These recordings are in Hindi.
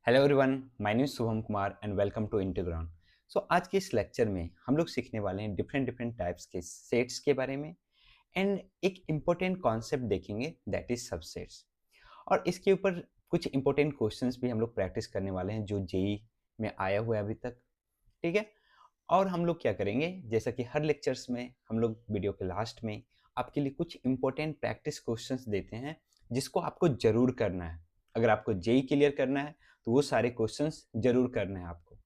Hello everyone, my name is Shubham Kumar and welcome to Integron. आज के इस लेक्चर में हम लोग सीखने वाले हैं डिफरेंट डिफरेंट टाइप्स के सेट्स के बारे में एंड एक इम्पोर्टेंट कॉन्सेप्ट देखेंगे दैट इज सबसेट्स। और इसके ऊपर कुछ इम्पोर्टेंट क्वेश्चंस भी हम लोग प्रैक्टिस करने वाले हैं जो जेई में आया हुआ है अभी तक। ठीक है। और हम लोग क्या करेंगे, जैसा कि हर लेक्चर्स में हम लोग वीडियो के लास्ट में आपके लिए कुछ इम्पोर्टेंट प्रैक्टिस क्वेश्चंस देते हैं जिसको आपको जरूर करना है। अगर आपको जेई क्लियर करना है तो वो सारे क्वेश्चंस जरूर करने हैं आपको।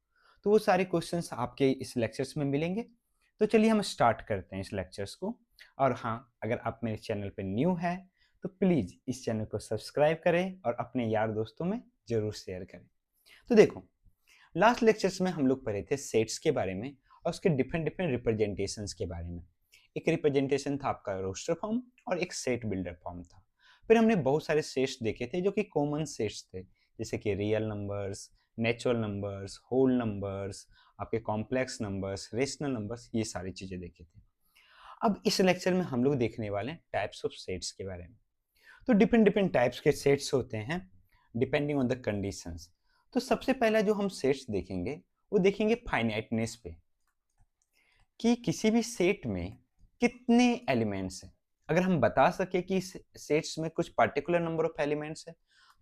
तो वो सारे क्वेश्चंस आपके इस लेक्चर्स में मिलेंगे। तो चलिए हम स्टार्ट करते हैं इस लेक्चर्स को। और हाँ, अगर आप मेरे चैनल पे न्यू हैं तो प्लीज़ इस चैनल को सब्सक्राइब करें और अपने यार दोस्तों में ज़रूर शेयर करें। तो देखो, लास्ट लेक्चर्स में हम लोग पढ़े थे सेट्स के बारे में और उसके डिफरेंट डिफरेंट रिप्रेजेंटेशंस के बारे में। एक रिप्रेजेंटेशन था आपका रोस्टर फॉर्म और एक सेट बिल्डर फॉर्म था। फिर हमने बहुत सारे सेट्स देखे थे जो कि कॉमन सेट्स थे, जैसे कि real numbers, natural numbers, whole numbers, आपके कॉम्प्लेक्स नंबर्स, रेशनल नंबर्स, ये सारी चीज़ें देखे थे। अब इस लेक्चर में हम लोग देखने वाले हैं टाइप्स ऑफ सेट्स के बारे में। तो डिफरेंट डिफरेंट टाइप्स के सेट्स होते हैं डिपेंडिंग ऑन द कंडीशंस। तो सबसे पहला जो हम सेट्स देखेंगे वो देखेंगे फाइनाइटनेस पे, कि किसी भी सेट में कितने एलिमेंट्स हैं। अगर हम बता सके कि सेट्स में कुछ पर्टिकुलर नंबर ऑफ एलिमेंट्स है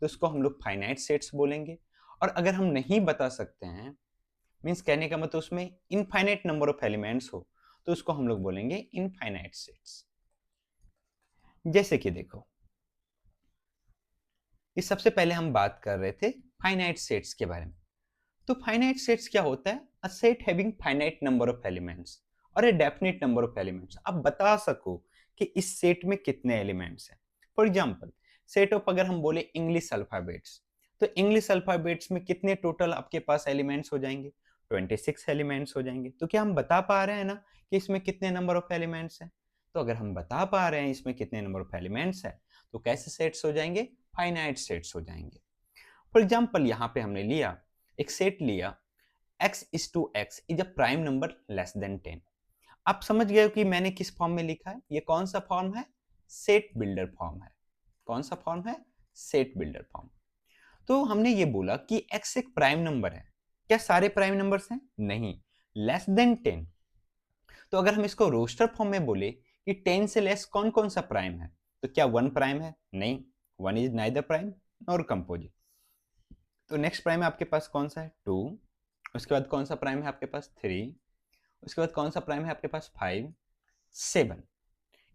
तो उसको हम लोग फाइनाइट सेट्स बोलेंगे। और अगर हम नहीं बता सकते हैं, मीन्स कहने का मतलब उसमें इनफाइनाइट नंबर ऑफ एलिमेंट्स हो, तो उसको हम लोग बोलेंगे इनफाइनाइट सेट्स। जैसे कि देखो, इस सबसे पहले हम बात कर रहे थे फाइनाइट सेट्स के बारे में। तो फाइनाइट सेट्स क्या होता है? A set having finite number of elements और a definite number of elements. आप बता सको कि इस सेट में कितने एलिमेंट्स हैं। फॉर एग्जांपल, सेट ऑफ अगर हम बोले इंग्लिश अल्फाबेट्स, तो इंग्लिश अल्फाबेट्स में कितने टोटल आपके पास एलिमेंट्स हो जाएंगे? 26 एलिमेंट्स हो जाएंगे। तो क्या हम बता पा रहे हैं ना कि इसमें कितने नंबर ऑफ एलिमेंट्स हैं? तो अगर हम बता पा रहे हैं इसमें कितने नंबर ऑफ एलिमेंट्स हैं, तो कैसे सेट्स हो जाएंगे? फाइनाइट सेट्स हो जाएंगे। फॉर एग्जाम्पल, यहाँ पे हमने लिया एक सेट लिया x is to x is a prime number less than 10। आप समझ गए हो कि मैंने किस फॉर्म में लिखा है? ये कौन सा फॉर्म है? सेट बिल्डर फॉर्म है। कौन सा फॉर्म है? Set builder form. तो हमने ये बोला कि x एक प्राइम नंबर है। क्या सारे प्राइम नंबर्स हैं? नहीं, लेस देन 10। तो अगर हम इसको रोस्टर फॉर्म में बोले कि 10 से लेस कौन कौन सा प्राइम है, तो क्या 1 प्राइम है? नहीं, 1 is neither prime nor composite. तो नेक्स्ट प्राइम आपके पास कौन सा है? 2। उसके बाद कौन सा प्राइम है आपके पास? 3। उसके बाद कौन सा प्राइम है आपके पास? 5, 7।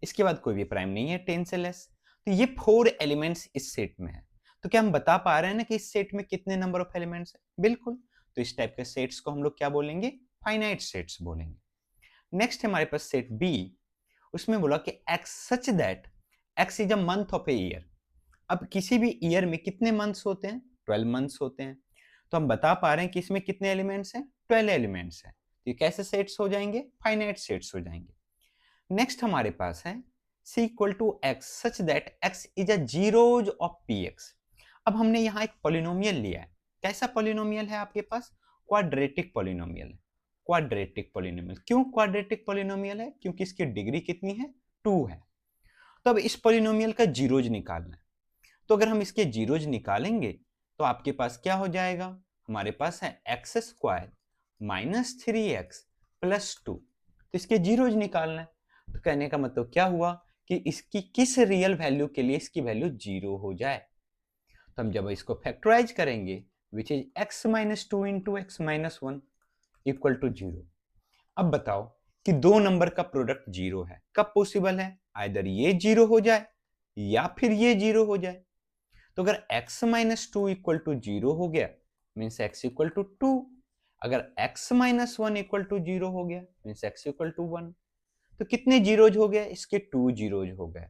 इसके बाद कोई भी प्राइम नहीं है 10 से लेस। तो ये 4 एलिमेंट्स इस सेट में है। तो क्या हम बता पा रहे हैं ना कि इस सेट में कितने नंबर ऑफ एलिमेंट्स है? बिल्कुल। तो इस टाइप के सेट्स को हम लोग क्या बोलेंगे? फाइनाइट सेट्स बोलेंगे। नेक्स्ट हमारे पास सेट बी। उसमें बोला कि x such that x is a month of a year. अब किसी भी ईयर में कितने मंथ्स होते हैं? 12 मंथ्स होते हैं। तो हम बता पा रहे हैं कि इसमें कितने एलिमेंट्स हैं? 12 एलिमेंट्स हैं। तो ये कैसे सेट्स हो जाएंगे? फाइनाइट सेट्स हो जाएंगे। नेक्स्ट हमारे पास है c equal to x such that x is a zeros of px। अब हमने यहाँ एक पॉलिनोमियल लिया है। कैसा पॉलिनोमियल है आपके पास? क्वाड्रेटिक पॉलिनोमियल है। क्वाड्रेटिक पॉलिनोमियल क्यों क्वाड्रेटिक पॉलिनोमियल है? क्योंकि इसकी डिग्री कितनी है? 2 है। तो अब इस पॉलिनोमियल का जीरोज निकालना है। तो अगर हम इसके जीरोज निकालेंगे तो आपके पास क्या हो जाएगा? हमारे पास है x square minus 3x plus 2। तो इसके जीरोज निकालना है। तो कहने का मतलब क्या हुआ कि इसकी किस रियल वैल्यू के लिए इसकी वैल्यू 0 हो जाए। तो हम जब इसको फैक्टराइज करेंगे, which is x minus 2 into x minus 1 equal to 0। अब बताओ कि दो नंबर का प्रोडक्ट 0 है, कब पॉसिबल है? आइदर ये 0 हो जाए या फिर ये 0 हो जाए। तो अगर x माइनस 2 इक्वल टू 0 हो गया मीन्स x इक्वल टू 2। अगर x माइनस 1 इक्वल टू 0 हो गया मीन्स x इक्वल टू 1। तो कितने जीरोज हो गए? इसके 2 जीरोज हो गए।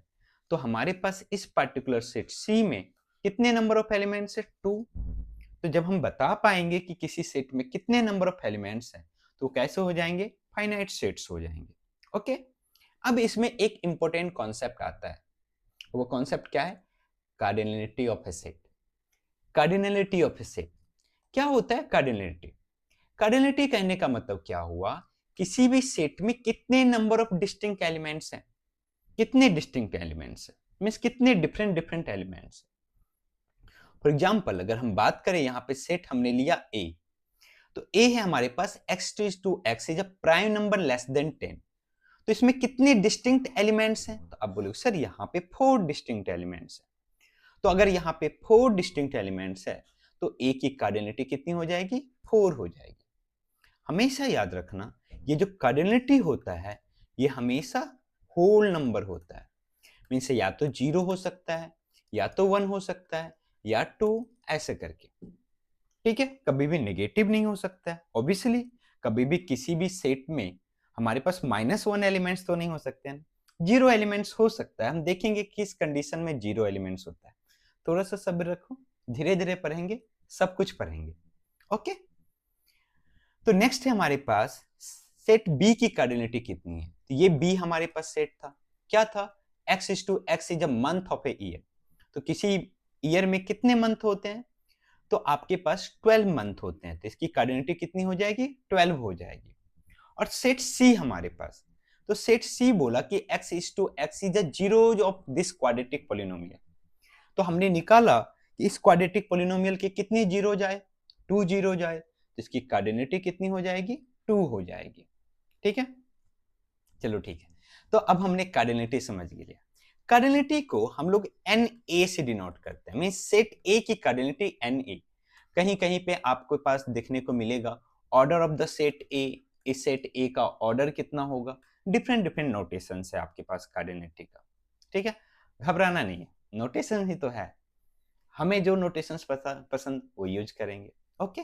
तो हमारे पास इस पर्टिकुलर सेट C में कितने नंबर ऑफ एलिमेंट्स है? 2। तो जब हम बता पाएंगे कि किसी सेट में कितने नंबर ऑफ एलिमेंट्स हैं तो कैसे हो जाएंगे? फाइनाइट सेट्स हो जाएंगे। ओके। अब इसमें एक इंपॉर्टेंट कॉन्सेप्ट आता है। वो कॉन्सेप्ट क्या है? Cardinality of A set. Cardinality of A set क्या होता है? कार्डिनलिटी कार्डिनलिटी कहने का मतलब क्या हुआ? किसी भी सेट में कितने नंबर ऑफ डिस्टिंक्ट एलिमेंट्स हैं? कितने डिस्टिंक्ट एलिमेंट्स हैं मींस कितने डिफरेंट डिफरेंट एलिमेंट्स हैं। फॉर एग्जाम्पल अगर हम बात करें यहाँ पे सेट हमने लिया ए, तो ए है हमारे पास x is a prime number less than 10। तो इसमें कितने डिस्टिंक्ट एलिमेंट्स हैं? तो आप बोलोगे सर यहाँ पे 4 डिस्टिंक्ट एलिमेंट्स हैं। तो अगर यहाँ पे 4 डिस्टिंक्ट एलिमेंट्स है तो ए की कार्डिनलिटी कितनी हो जाएगी? 4 हो जाएगी। हमेशा याद रखना ये जो कार्डिनलिटी होता है ये हमेशा होल नंबर होता है, मीन्स या तो 0 हो सकता है या तो 1 हो सकता है या 2, ऐसे करके, ठीक है। कभी भी नेगेटिव नहीं हो सकता है ऑब्वियसली। कभी भी किसी भी सेट में हमारे पास -1 एलिमेंट्स तो नहीं हो सकते हैं, 0 एलिमेंट्स हो सकता है। हम देखेंगे किस कंडीशन में 0 एलिमेंट्स होता है। थोड़ा सा सब्र रखो, धीरे धीरे पढ़ेंगे, सब कुछ पढ़ेंगे, ओके। तो नेक्स्ट है हमारे पास सेट बी की कार्डिनलिटी कितनी है? तो ये बी हमारे पास सेट था, क्या था? x is a month of a year. तो किसी ईयर में कितने मंथ होते हैं? तो आपके पास 12 मंथ होते हैं, तो इसकी कार्डिनलिटी कितनी हो जाएगी? 12 हो जाएगी। और सेट सी हमारे पास, तो सेट सी बोला कि x is a zeros of this quadratic polynomial. तो हमने निकाला कि इस क्वाड्रेटिक पॉलिनोमियल के कितने जीरो जाए? 2 जीरो जाए, तो इसकी कार्डिनलिटी कितनी हो जाएगी? 2 हो जाएगी, ठीक है। चलो ठीक है, तो अब हमने कार्डिनलिटी समझ लिया। कार्डिनलिटी को हम लोग Na से डिनोट करते हैं, मींस सेट ए की कार्डिनलिटी Na। कहीं कहीं पे आपको पास देखने को मिलेगा ऑर्डर ऑफ द सेट ए, इस सेट ए का ऑर्डर कितना होगा? डिफरेंट डिफरेंट नोटेशन है आपके पास कार्डिनलिटी का, ठीक है। घबराना नहीं है, नोटेशन ही तो है, हमें जो नोटेशंस पसंद वो यूज करेंगे, ओके।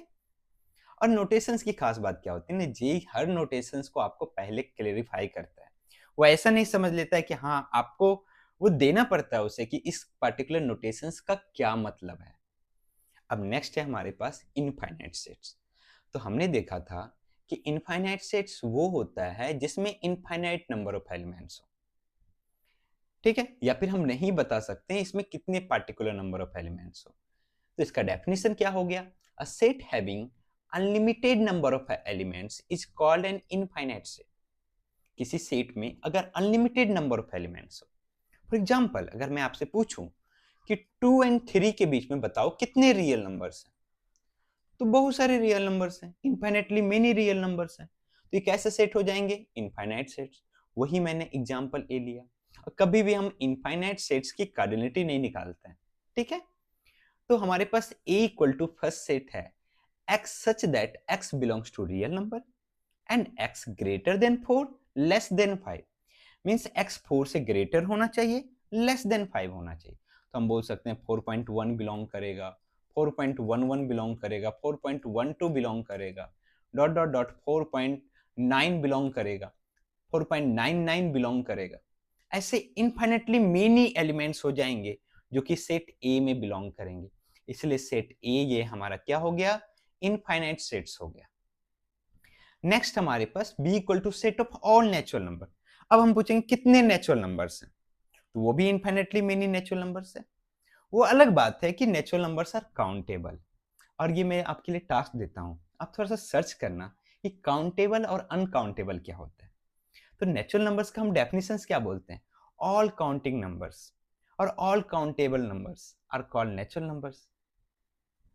और नोटेशंस की खास बात क्या होती है ना जी, हर नोटेशंस को आपको पहले क्लेरिफाई करता है। वो ऐसा नहीं समझ लेता है कि हाँ आपको वो देना पड़ता है उसे कि इस पर्टिकुलर नोटेशंस का क्या मतलब है। अब नेक्स्ट है हमारे पास इनफाइनाइट सेट्स। तो हमने देखा था कि इनफाइनाइट सेट्स वो होता है जिसमें इनफाइनाइट नंबर ऑफ एलिमेंट्स हो, ठीक है। या फिर हम नहीं बता सकते इसमें कितने पार्टिकुलर नंबर ऑफ एलिमेंट्स हो। तो इसका डेफिनेशन क्या हो गया? अ set having unlimited number of elements is called an infinite set. किसी सेट में अगर अनलिमिटेड नंबर ऑफ एलिमेंट्स हो, फॉर एग्जांपल अगर मैं आपसे पूछूं कि 2 एंड 3 के बीच में बताओ कितने रियल नंबर्स हैं, तो बहुत सारे रियल नंबर्स हैं, इनफाइनाइटली मेनी रियल नंबर्स हैं। तो ये कैसे सेट हो जाएंगे? Infinite sets. वही मैंने एग्जांपल ए लिया। और कभी भी हम इनफाइनाइट सेट्स की कार्डिनलिटी नहीं निकालते हैं, ठीक है। तो हमारे पास A equal to first set है x such that x belongs to real number and x greater than 4 less than 5, means x 4 से ग्रेटर होना चाहिए, लेस देन 5 होना चाहिए। तो हम बोल सकते हैं 4.1 बिलोंग करेगा, 4.11 बिलोंग करेगा, 4.12 बिलोंग करेगा, डॉट डॉट डॉट 4.9 बिलोंग करेगा, 4.99 बिलोंग करेगा। ऐसे इनफाइनेटली मेनी एलिमेंट्स हो जाएंगे जो कि सेट ए में बिलोंग करेंगे, इसलिए सेट ए ये हमारा क्या हो गया? इनफाइनाइट सेट्स हो गया। नेक्स्ट हमारे पास B equal to set of all natural number. अब हम पूछेंगे कितने नेचुरल नंबर्स हैं, तो वो भी इनफाइनेटली मेनी नेचुरल नंबर्स है। वो अलग बात है कि नेचुरल नंबर्स आर काउंटेबल। और ये मैं आपके लिए टास्क देता हूं, आप थोड़ा सा सर्च करना कि काउंटेबल और अनकाउंटेबल क्या होता है। तो नेचुरल नंबर्स का हम डेफिनेशंस क्या बोलते हैं? ऑल काउंटिंग नंबर्स और all countable numbers are called natural numbers.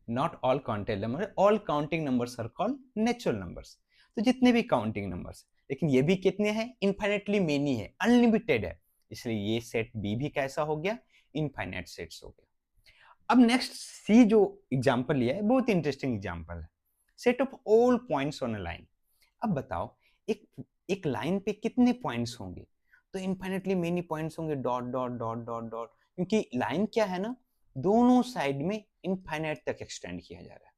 Not all countable number, all counting numbers are called natural numbers. तो जितने भी काउंटिंग नंबर्स, लेकिन ये भी कितने हैं? इनफाइनेटली मेनी है, अनलिमिटेड है, इसलिए ये सेट बी भी कैसा हो गया? इनफाइनाइट सेट्स हो गया। अब नेक्स्ट सी जो एग्जांपल लिया है बहुत इंटरेस्टिंग एग्जांपल है, set of all points on a line. अब बताओ एक एक लाइन पे कितने पॉइंट्स होंगे? तो इनफाइनेटली मेनी पॉइंट्स होंगे, dot dot dot dot dot, क्योंकि लाइन क्या है ना, दोनों साइड में इनफाइनाइट तक एक्सटेंड किया जा रहा है।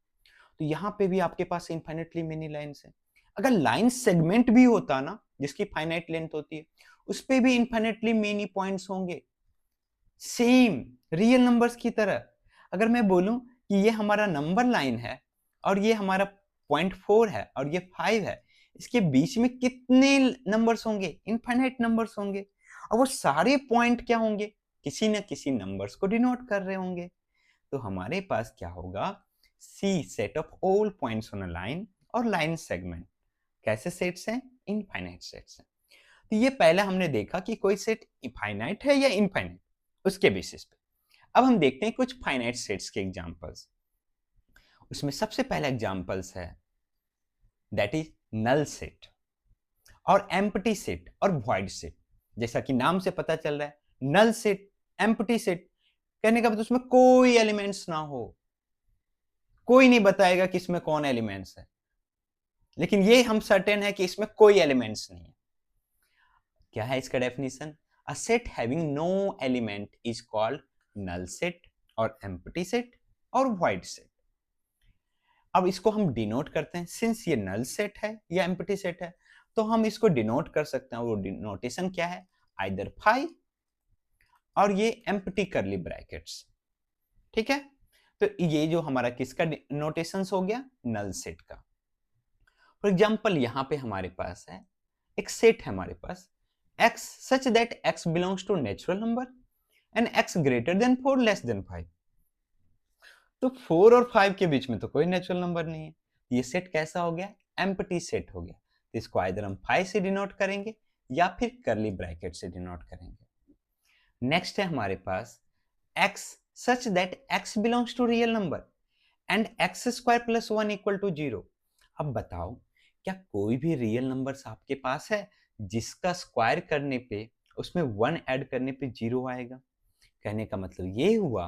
तो यहाँ पे भी आपके पास इनफाइनेटली मेनी लाइंस है। अगर लाइन सेगमेंट भी होता ना जिसकी फाइनाइट लेंथ होती है, उस पे भी इनफाइनेटली मेनी पॉइंट्स होंगे, सेम रियल नंबर्स की तरह। अगर मैं बोलूं कि ये हमारा नंबर लाइन है और ये हमारा 0.4 है और ये 5 है, इसके बीच में कितने नंबर्स होंगे? इनफाइनाइट नंबर्स होंगे। और वो सारे पॉइंट क्या होंगे? किसी न किसी नंबर्स को डिनोट कर रहे होंगे। तो हमारे पास क्या होगा? C set of all points on a line और लाइन सेगमेंट कैसे सेट्स हैं? इनफाइनाइट सेट्स हैं। तो ये पहले हमने देखा कि कोई सेट फाइनाइट है या इनफाइनाइट, उसके बेसिस पे। अब हम देखते हैं कुछ फाइनाइट सेट्स के एग्जांपल्स। उसमें सबसे पहला एग्जांपल्स है दैट इज नल सेट और एम्प्टी सेट और वॉइड सेट। जैसा कि नाम से पता चल रहा है, नल सेट, एम्प्टी सेट, कहने का मतलब उसमें कोई एलिमेंट्स ना हो, कोई नहीं बताएगा कि इसमें कौन एलिमेंट्स है, लेकिन ये हम सर्टेन है कि इसमें कोई एलिमेंट्स नहीं है। क्या है इसका definition? A set having no element is called null set और एम्प्टी सेट और वॉइड सेट। अब इसको हम डिनोट करते हैं, सिंस ये नल सेट है या एम्प्टी सेट है तो हम इसको डिनोट कर सकते हैं। वो डिनोटेशन क्या है? आइदर फाई और ये एम्प्टी करली ब्रैकेट्स। ठीक है, तो ये जो हमारा किसका नोटेशन हो गया? नल सेट का। फॉर एग्जाम्पल यहां पे हमारे पास है एक सेट है हमारे पास x such that x belongs to natural number and x greater than 4 less than 5। तो 4 और 5 के बीच में तो कोई नेचुरल नंबर नहीं है। ये सेट कैसा हो गया? एम्प्टी सेट हो गया। तो इसको आइदर हम 5 से डिनोट करेंगे या फिर करली ब्रैकेट से डिनोट करेंगे। नेक्स्ट है हमारे पास x such that x belongs to real number and x square plus 1 equal to 0। अब बताओ क्या कोई भी रियल नंबर्स आपके पास है जिसका स्क्वायर करने पे उसमें 1 ऐड करने पे 0 आएगा? कहने का मतलब ये हुआ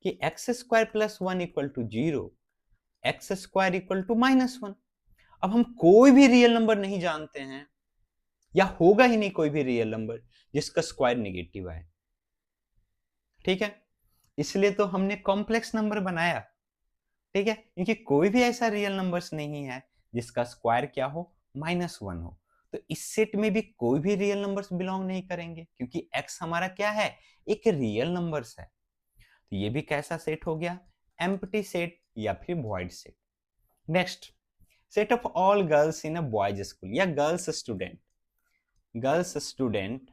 कि x square plus 1 equal to 0, x square equal to -1। अब हम कोई भी रियल नंबर नहीं जानते हैं या होगा ही नहीं कोई भी रियल नंबर जिसका स्क्वायर नेगेटिव आए। ठीक है, इसलिए तो हमने कॉम्प्लेक्स नंबर बनाया। ठीक है, क्योंकि कोई भी ऐसा रियल नंबर्स नहीं है जिसका स्क्वायर क्या हो? -1 हो। तो इस सेट में भी कोई भी रियल नंबर्स बिलोंग नहीं करेंगे क्योंकि x हमारा क्या है? एक रियल नंबर्स है। तो ये भी कैसा सेट हो गया? एम्प्टी सेट या फिर void set. Next, set of all girls in a boys school या girls student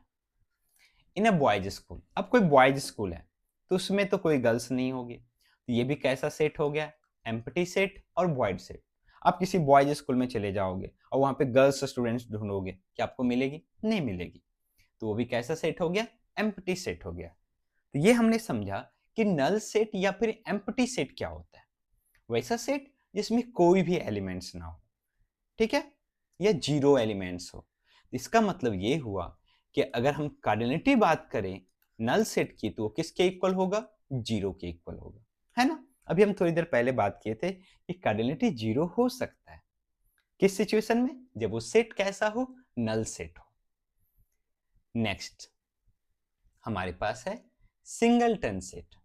in a boys school. अब कोई बॉयज स्कूल है तो उसमें तो कोई गर्ल्स नहीं होगी, तो ये भी कैसा सेट हो गया? एम्प्टी सेट और वॉइड सेट। आप किसी बॉयज स्कूल में चले जाओगे और वहां पे गर्ल्स स्टूडेंट्स ढूंढोगे, क्या आपको मिलेगी? नहीं मिलेगी। तो वो भी कैसा सेट हो गया? एम्प्टी सेट हो गया। तो ये हमने समझा कि नल सेट या फिर एम्प्टी सेट क्या होता है। वैसा सेट जिसमें कोई भी एलिमेंट्स ना हो, ठीक है, या 0 एलिमेंट्स हो। इसका मतलब ये हुआ कि अगर हम कार्डिनलिटी बात करें नल सेट की तो वो किसके इक्वल होगा? 0 के इक्वल होगा, है ना। अभी हम थोड़ी देर पहले बात किए थे कि कार्डिनलिटी 0 हो सकता है किस सिचुएशन में? जब वो सेट कैसा हो? नल सेट हो। नेक्स्ट हमारे पास है सिंगलटन सेट।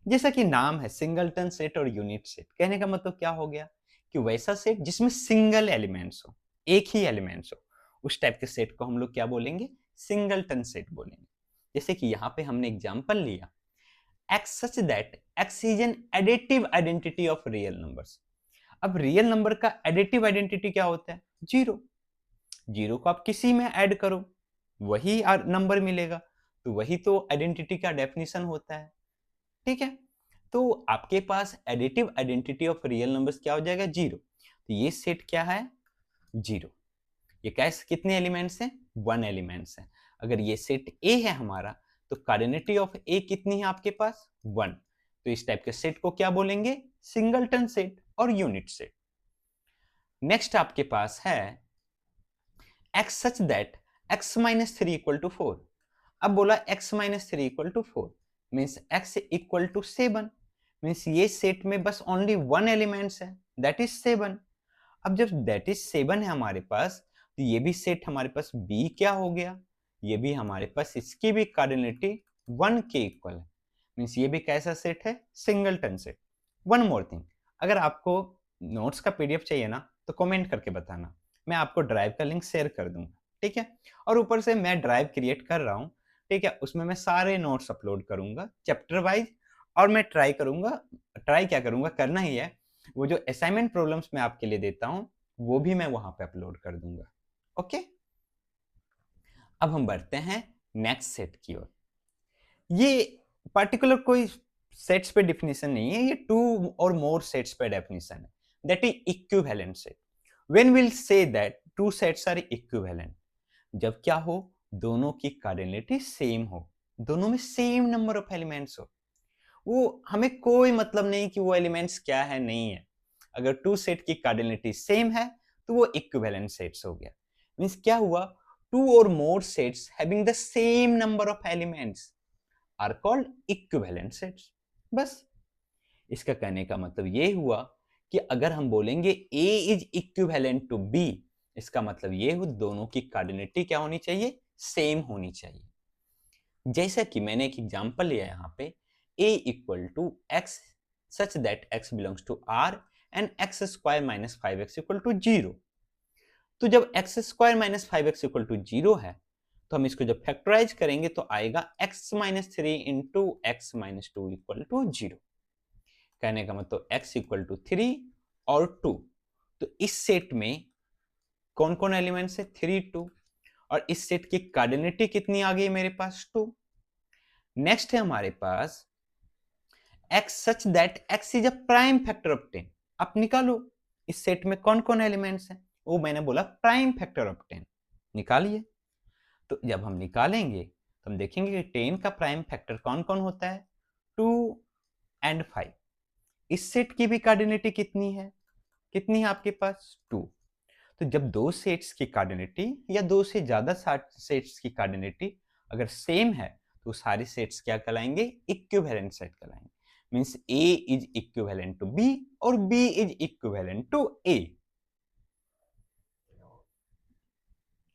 जैसा कि नाम है सिंगलटन सेट और यूनिट सेट, कहने का मतलब क्या हो गया कि वैसा सेट जिसमें सिंगल एलिमेंट्स हो, एक ही एलिमेंट्स हो, उस टाइप के सेट को हम लोग क्या बोलेंगे? सिंगलटन सेट बोलेंगे। जैसे कि यहाँ पे हमने एग्जांपल लिया x such that x is an additive identity of real numbers। अब रियल नंबर का एडिटिव आइडेंटिटी क्या होता है? 0। 0 को आप किसी में ऐड करो वही नंबर मिलेगा, तो वही तो आइडेंटिटी का डेफिनेशन होता है। ठीक है, तो आपके पास additive identity of real numbers क्या हो जाएगा? 0। तो ये सेट क्या है? 0। ये कैसे कितने एलिमेंट्स हैं? 1 एलिमेंट्स हैं। अगर ये सेट ए है हमारा तो कार्डिनलिटी ऑफ ए कितनी है आपके पास? 1। तो इस टाइप के सेट को क्या बोलेंगे? सिंगलटन सेट और यूनिट सेट। नेक्स्ट आपके पास है x such that x minus 3 equal to 4। अब बोला x minus 3 equal to 4 means x equal to 7, means ये सेट में बस ओनली 1 एलिमेंट्स है दैट इज 7। अब जब दैट इज 7 है हमारे पास तो ये भी सेट हमारे पास B क्या हो गया? ये भी हमारे पास इसकी भी कार्डिनलिटी 1 के इक्वल है, मीन्स ये भी कैसा सेट है? Singleton set. One more thing, अगर आपको नोट्स का PDF चाहिए ना तो कमेंट करके बताना, मैं आपको ड्राइव का लिंक शेयर कर दूंगा। ठीक है, और ऊपर से मैं ड्राइव क्रिएट कर रहा हूँ, ठीक है, उसमें मैं सारे नोट्स अपलोड करूंगा चैप्टर वाइज, और मैं ट्राई क्या करूंगा, करना ही है, वो जो असाइनमेंट प्रॉब्लम्स मैं आपके लिए देता हूँ वो भी मैं वहां पे अपलोड कर दूंगा। ओके, अब हम बढ़ते हैं नेक्स्ट सेट की ओर। ये पर्टिकुलर कोई सेट्स पे डेफिनेशन नहीं है, ये 2 और मोर सेट्स पे डेफिनेशन है, that is equivalent set. When will say that 2 sets are equivalent? जब क्या हो? दोनों की कार्डिनलिटी सेम हो, दोनों में सेम नंबर ऑफ एलिमेंट्स हो। वो हमें कोई मतलब नहीं कि वो एलिमेंट्स क्या है नहीं है। अगर टू सेट की कार्डिनलिटी सेम है तो वो इक्विवेलेंट सेट्स हो गया। मींस क्या हुआ, टू और more sets having the same number of elements are called equivalent sets. बस इसका कहने का मतलब ये हुआ कि अगर हम बोलेंगे A is equivalent to B, इसका मतलब ये हो दोनों की कार्डिनलिटी क्या होनी चाहिए, सेम होनी चाहिए। जैसा कि मैंने एक एग्जांपल लिया यहाँ पे, A equal to x such that x belongs to R and x square minus 5x equal to 0। तो जब x square minus 5x equal to 0 है तो हम इसको जब फैक्टराइज करेंगे तो आएगा x minus 3 into x minus 2 equal to 0। कहने का मतलब x इक्वल टू 3 और 2। तो इस सेट में कौन कौन एलिमेंट्स है, 3 2, और इस सेट की कार्डिनलिटी कितनी आ गई मेरे पास, 2। नेक्स्ट है हमारे पास x such that x is a prime factor of 10। आप निकालो इस सेट में कौन कौन एलिमेंट्स हैं, वो मैंने बोला प्राइम फैक्टर ऑफ 10, निकालिए। तो जब हम निकालेंगे तो हम देखेंगे कि 10 का प्राइम फैक्टर कौन कौन होता है, 2 एंड 5। इस सेट की भी कार्डिनलिटी कितनी है, कितनी है आपके पास, 2। तो जब दो सेट्स की कार्डिनलिटी या दो से ज्यादा सेट्स की कार्डिनलिटी अगर सेम है तो सारे सेट्स क्या कहलाएंगे, इक्विवेलेंट सेट कहलाएंगे। Means A is equivalent to B और B is equivalent to A।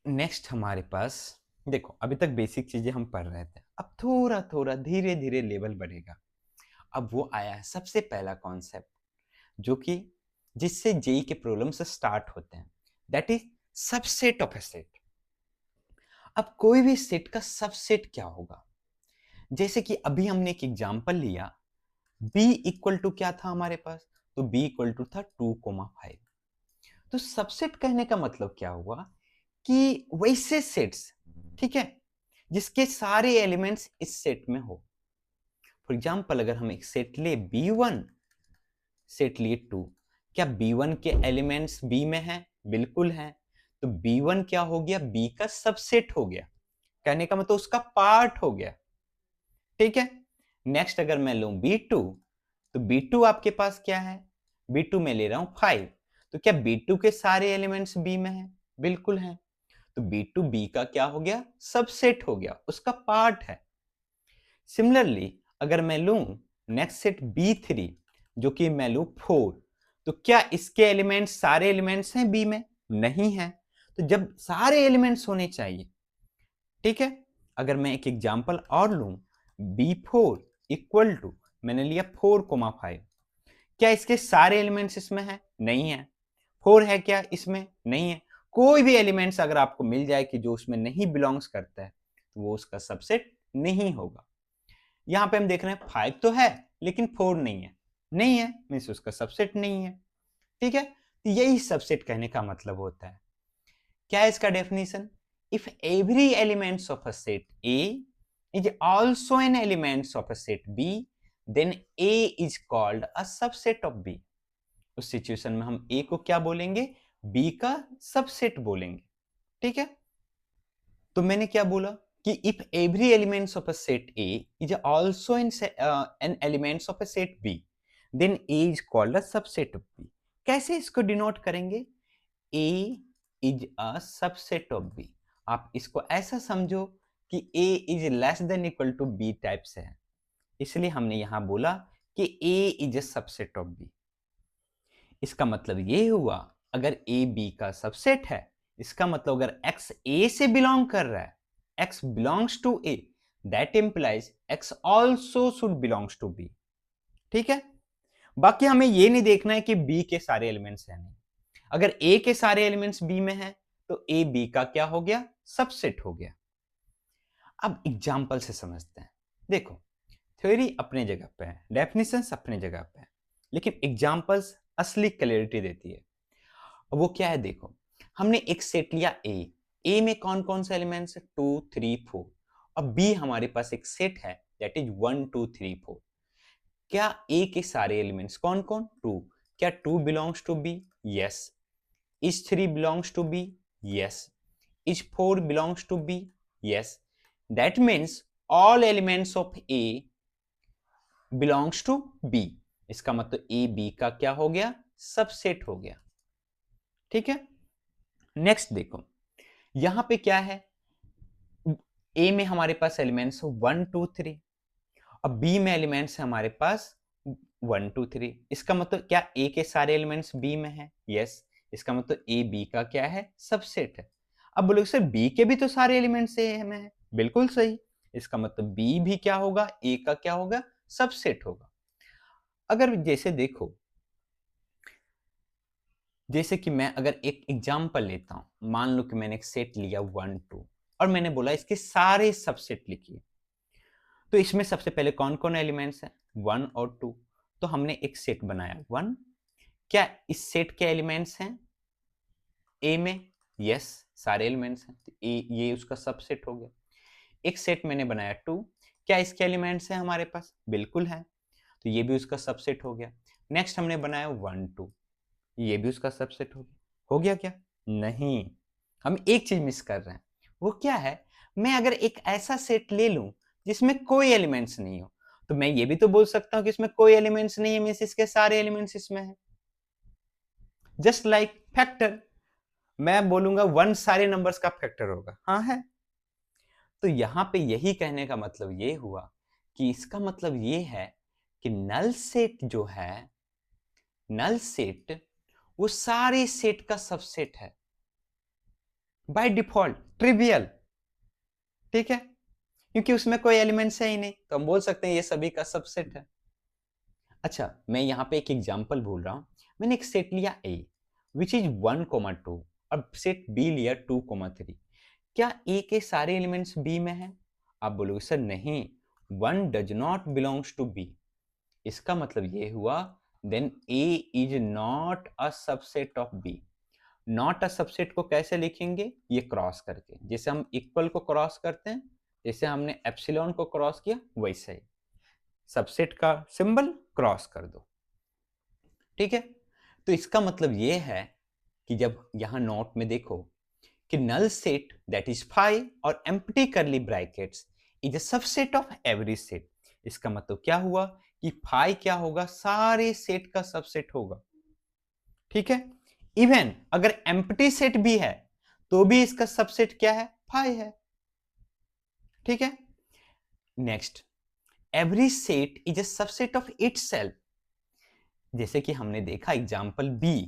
Next हमारे पास देखो, अभी तक बेसिक चीजें हम पढ़ रहे थे, अब थोड़ा थोड़ा धीरे धीरे लेवल बढ़ेगा। अब वो आया है सबसे पहला कॉन्सेप्ट जो कि जिससे जेई के प्रॉब्लम से स्टार्ट होते हैं, that is subset of A set. अब कोई भी सेट का सबसेट क्या होगा, जैसे कि अभी हमने एक एग्जांपल लिया, b इक्वल टू क्या था हमारे पास, तो b इक्वल टू था 2,5। तो सबसेट कहने का मतलब क्या हुआ कि वैसे सेट्स, ठीक है, जिसके सारे एलिमेंट्स इस सेट में हो। फॉर एग्जांपल अगर हम एक सेट ले B1, सेट लिए 2, क्या B1 के एलिमेंट्स B में हैं, बिल्कुल हैं। तो B1 क्या हो गया, B का सबसेट हो गया, कहने का मतलब उसका पार्ट हो गया, ठीक है। नेक्स्ट अगर मैं लूं B2, तो B2 आपके पास क्या है, B2 में ले रहा हूं 5। तो क्या B2 के सारे एलिमेंट्स B में हैं, बिल्कुल हैं। तो B2 B का क्या हो गया, सबसेट हो गया, उसका पार्ट है। सिमिलरली अगर मैं लूं नेक्स्ट सेट B3 जो कि मैं लूं 4, तो क्या इसके एलिमेंट्स सारे एलिमेंट्स हैं B में, नहीं है। तो जब सारे एलिमेंट्स होने चाहिए, ठीक है। अगर मैं एक एग्जांपल और लूं B4 इक्वल टू, मैंने लिया 4,5, क्या इसके सारे एलिमेंट्स इसमें है, नहीं है। 4 है क्या इसमें, नहीं है। कोई भी एलिमेंट्स अगर आपको मिल जाए कि जो उसमें नहीं बिलोंग्स करता है तो वो उसका सबसेट नहीं होगा। यहां पे हम देख रहे हैं 5 तो है लेकिन 4 नहीं है, नहीं है मीन्स उसका सबसेट नहीं है, ठीक है। तो यही सबसेट कहने का मतलब होता है। क्या है इसका definition, if every elements of a set A is also an elements of a set B, then A is called a subset of B। उस सिचुएशन में हम A को क्या बोलेंगे, B का सबसेट बोलेंगे, ठीक है। तो मैंने क्या बोला कि if every elements of a set A is also an elements of a set B, then A is called a subset of B। कैसे इसको डिनोट करेंगे, A is a subset of B। आप इसको ऐसा समझो कि A is less than equal to B type से है, इसलिए हमने यहां बोला कि A is a subset of B। इसका मतलब ये हुआ अगर A B का सबसेट है, इसका मतलब अगर X A से बिलोंग कर रहा है, X belongs to A, that implies X also should belongs to B, ठीक है। बाकी हमें ये नहीं देखना है कि B के सारे एलिमेंट्स हैं नहीं। अगर A के सारे एलिमेंट्स B में हैं तो A B का क्या हो गया, सबसेट हो गया। अब एग्जाम्पल से समझते हैं। देखो थ्योरी अपने जगह पे है, डेफिनेशंस अपने जगह पे है, लेकिन एग्जाम्पल्स असली क्लैरिटी देती है। वो क्या है, देखो हमने एक सेट लिया A में कौन कौन से एलिमेंट्स है, 2 3 4। अब B हमारे पास एक सेट है दैट इज 1 2 3 4। क्या A के सारे एलिमेंट्स कौन कौन, 2, क्या 2 belongs to B, yes. Is 3 belongs to B, yes. Is 4 belongs to B, yes। That means all elements of A belongs to B, इसका मतलब ए बी का क्या हो गया, सबसेट हो गया। ठीक है, नेक्स्ट देखो यहां पे क्या है, ए में हमारे पास एलिमेंट्स 1 2 3, अब बी में एलिमेंट्स है हमारे पास 1 2 3, इसका मतलब क्या ए के सारे एलिमेंट्स बी में है, यस, इसका मतलब ए बी का क्या है, सबसेट है। अब बोलोगे सर बी के भी तो सारे एलिमेंट्स ए में है, बिल्कुल सही, इसका मतलब बी भी क्या होगा, ए का क्या होगा, सबसेट होगा। अगर जैसे देखो, जैसे कि मैं अगर एक एग्जांपल लेता हूं, मान लो कि मैंने एक सेट लिया 1 2 और मैंने बोला इसके सारे सबसेट लिखिए, तो इसमें सबसे पहले कौन कौन एलिमेंट्स हैं, 1 और 2, तो हमने एक सेट बनाया 1, क्या इस सेट के एलिमेंट्स हैं ए में, यस, सारे एलिमेंट्स हैं, तो ए ये उसका सबसेट हो गया। एक सेट मैंने बनाया 2, क्या इसके एलिमेंट्स हैं हमारे पास, बिल्कुल है, तो ये भी उसका सबसेट हो गया। नेक्स्ट हमने बनाया 1 2, ये भी उसका सबसेट हो गया क्या, नहीं, हम एक चीज मिस कर रहे हैं, वो क्या है, मैं अगर एक ऐसा सेट ले लूं जिसमें कोई एलिमेंट्स नहीं हो, तो मैं ये भी तो बोल सकता हूं कि इसमें कोई एलिमेंट्स नहीं है, मींस इसके सारे एलिमेंट्स इसमें है। जस्ट लाइक फैक्टर, मैं बोलूंगा 1 सारे नंबर्स का फैक्टर होगा, हाँ है। तो यहां पे यही कहने का मतलब ये हुआ कि इसका मतलब ये है कि नल सेट जो है, नल सेट वो सारे सेट का सबसेट है बाय डिफॉल्ट, ट्रिवियल, ठीक है, क्योंकि उसमें कोई एलिमेंट्स है ही नहीं, तो हम बोल सकते हैं ये सभी का सबसेट है। अच्छा, मैं यहां पे एक एग्जांपल बोल रहा हूं, मैंने एक सेट लिया A विच इज 1 2 और सेट B लिया 2 3, क्या A के सारे एलिमेंट्स B में हैं? आप बोलोगे सर नहीं, 1 does not belongs to B, इसका मतलब ये हुआ then A is not a subset of B। Not a subset को कैसे लिखेंगे, ये क्रॉस करके, जैसे हम इक्वल को क्रॉस करते हैं, जैसे हमने एप्सिलॉन को क्रॉस किया वैसे ही सबसेट का सिंबल क्रॉस कर दो, ठीक है। तो इसका मतलब ये है कि जब यहां नोट में देखो कि null set that is five और empty curly brackets is a subset of every set, इसका मतलब क्या हुआ कि फाइव क्या होगा, सारे सेट का सबसेट होगा, ठीक है। इवन अगर एम्प्टी सेट भी है तो भी इसका सबसेट क्या है, फाइव है, ठीक है। Next, every set is a subset of itself, जैसे कि हमने देखा एग्जांपल बी,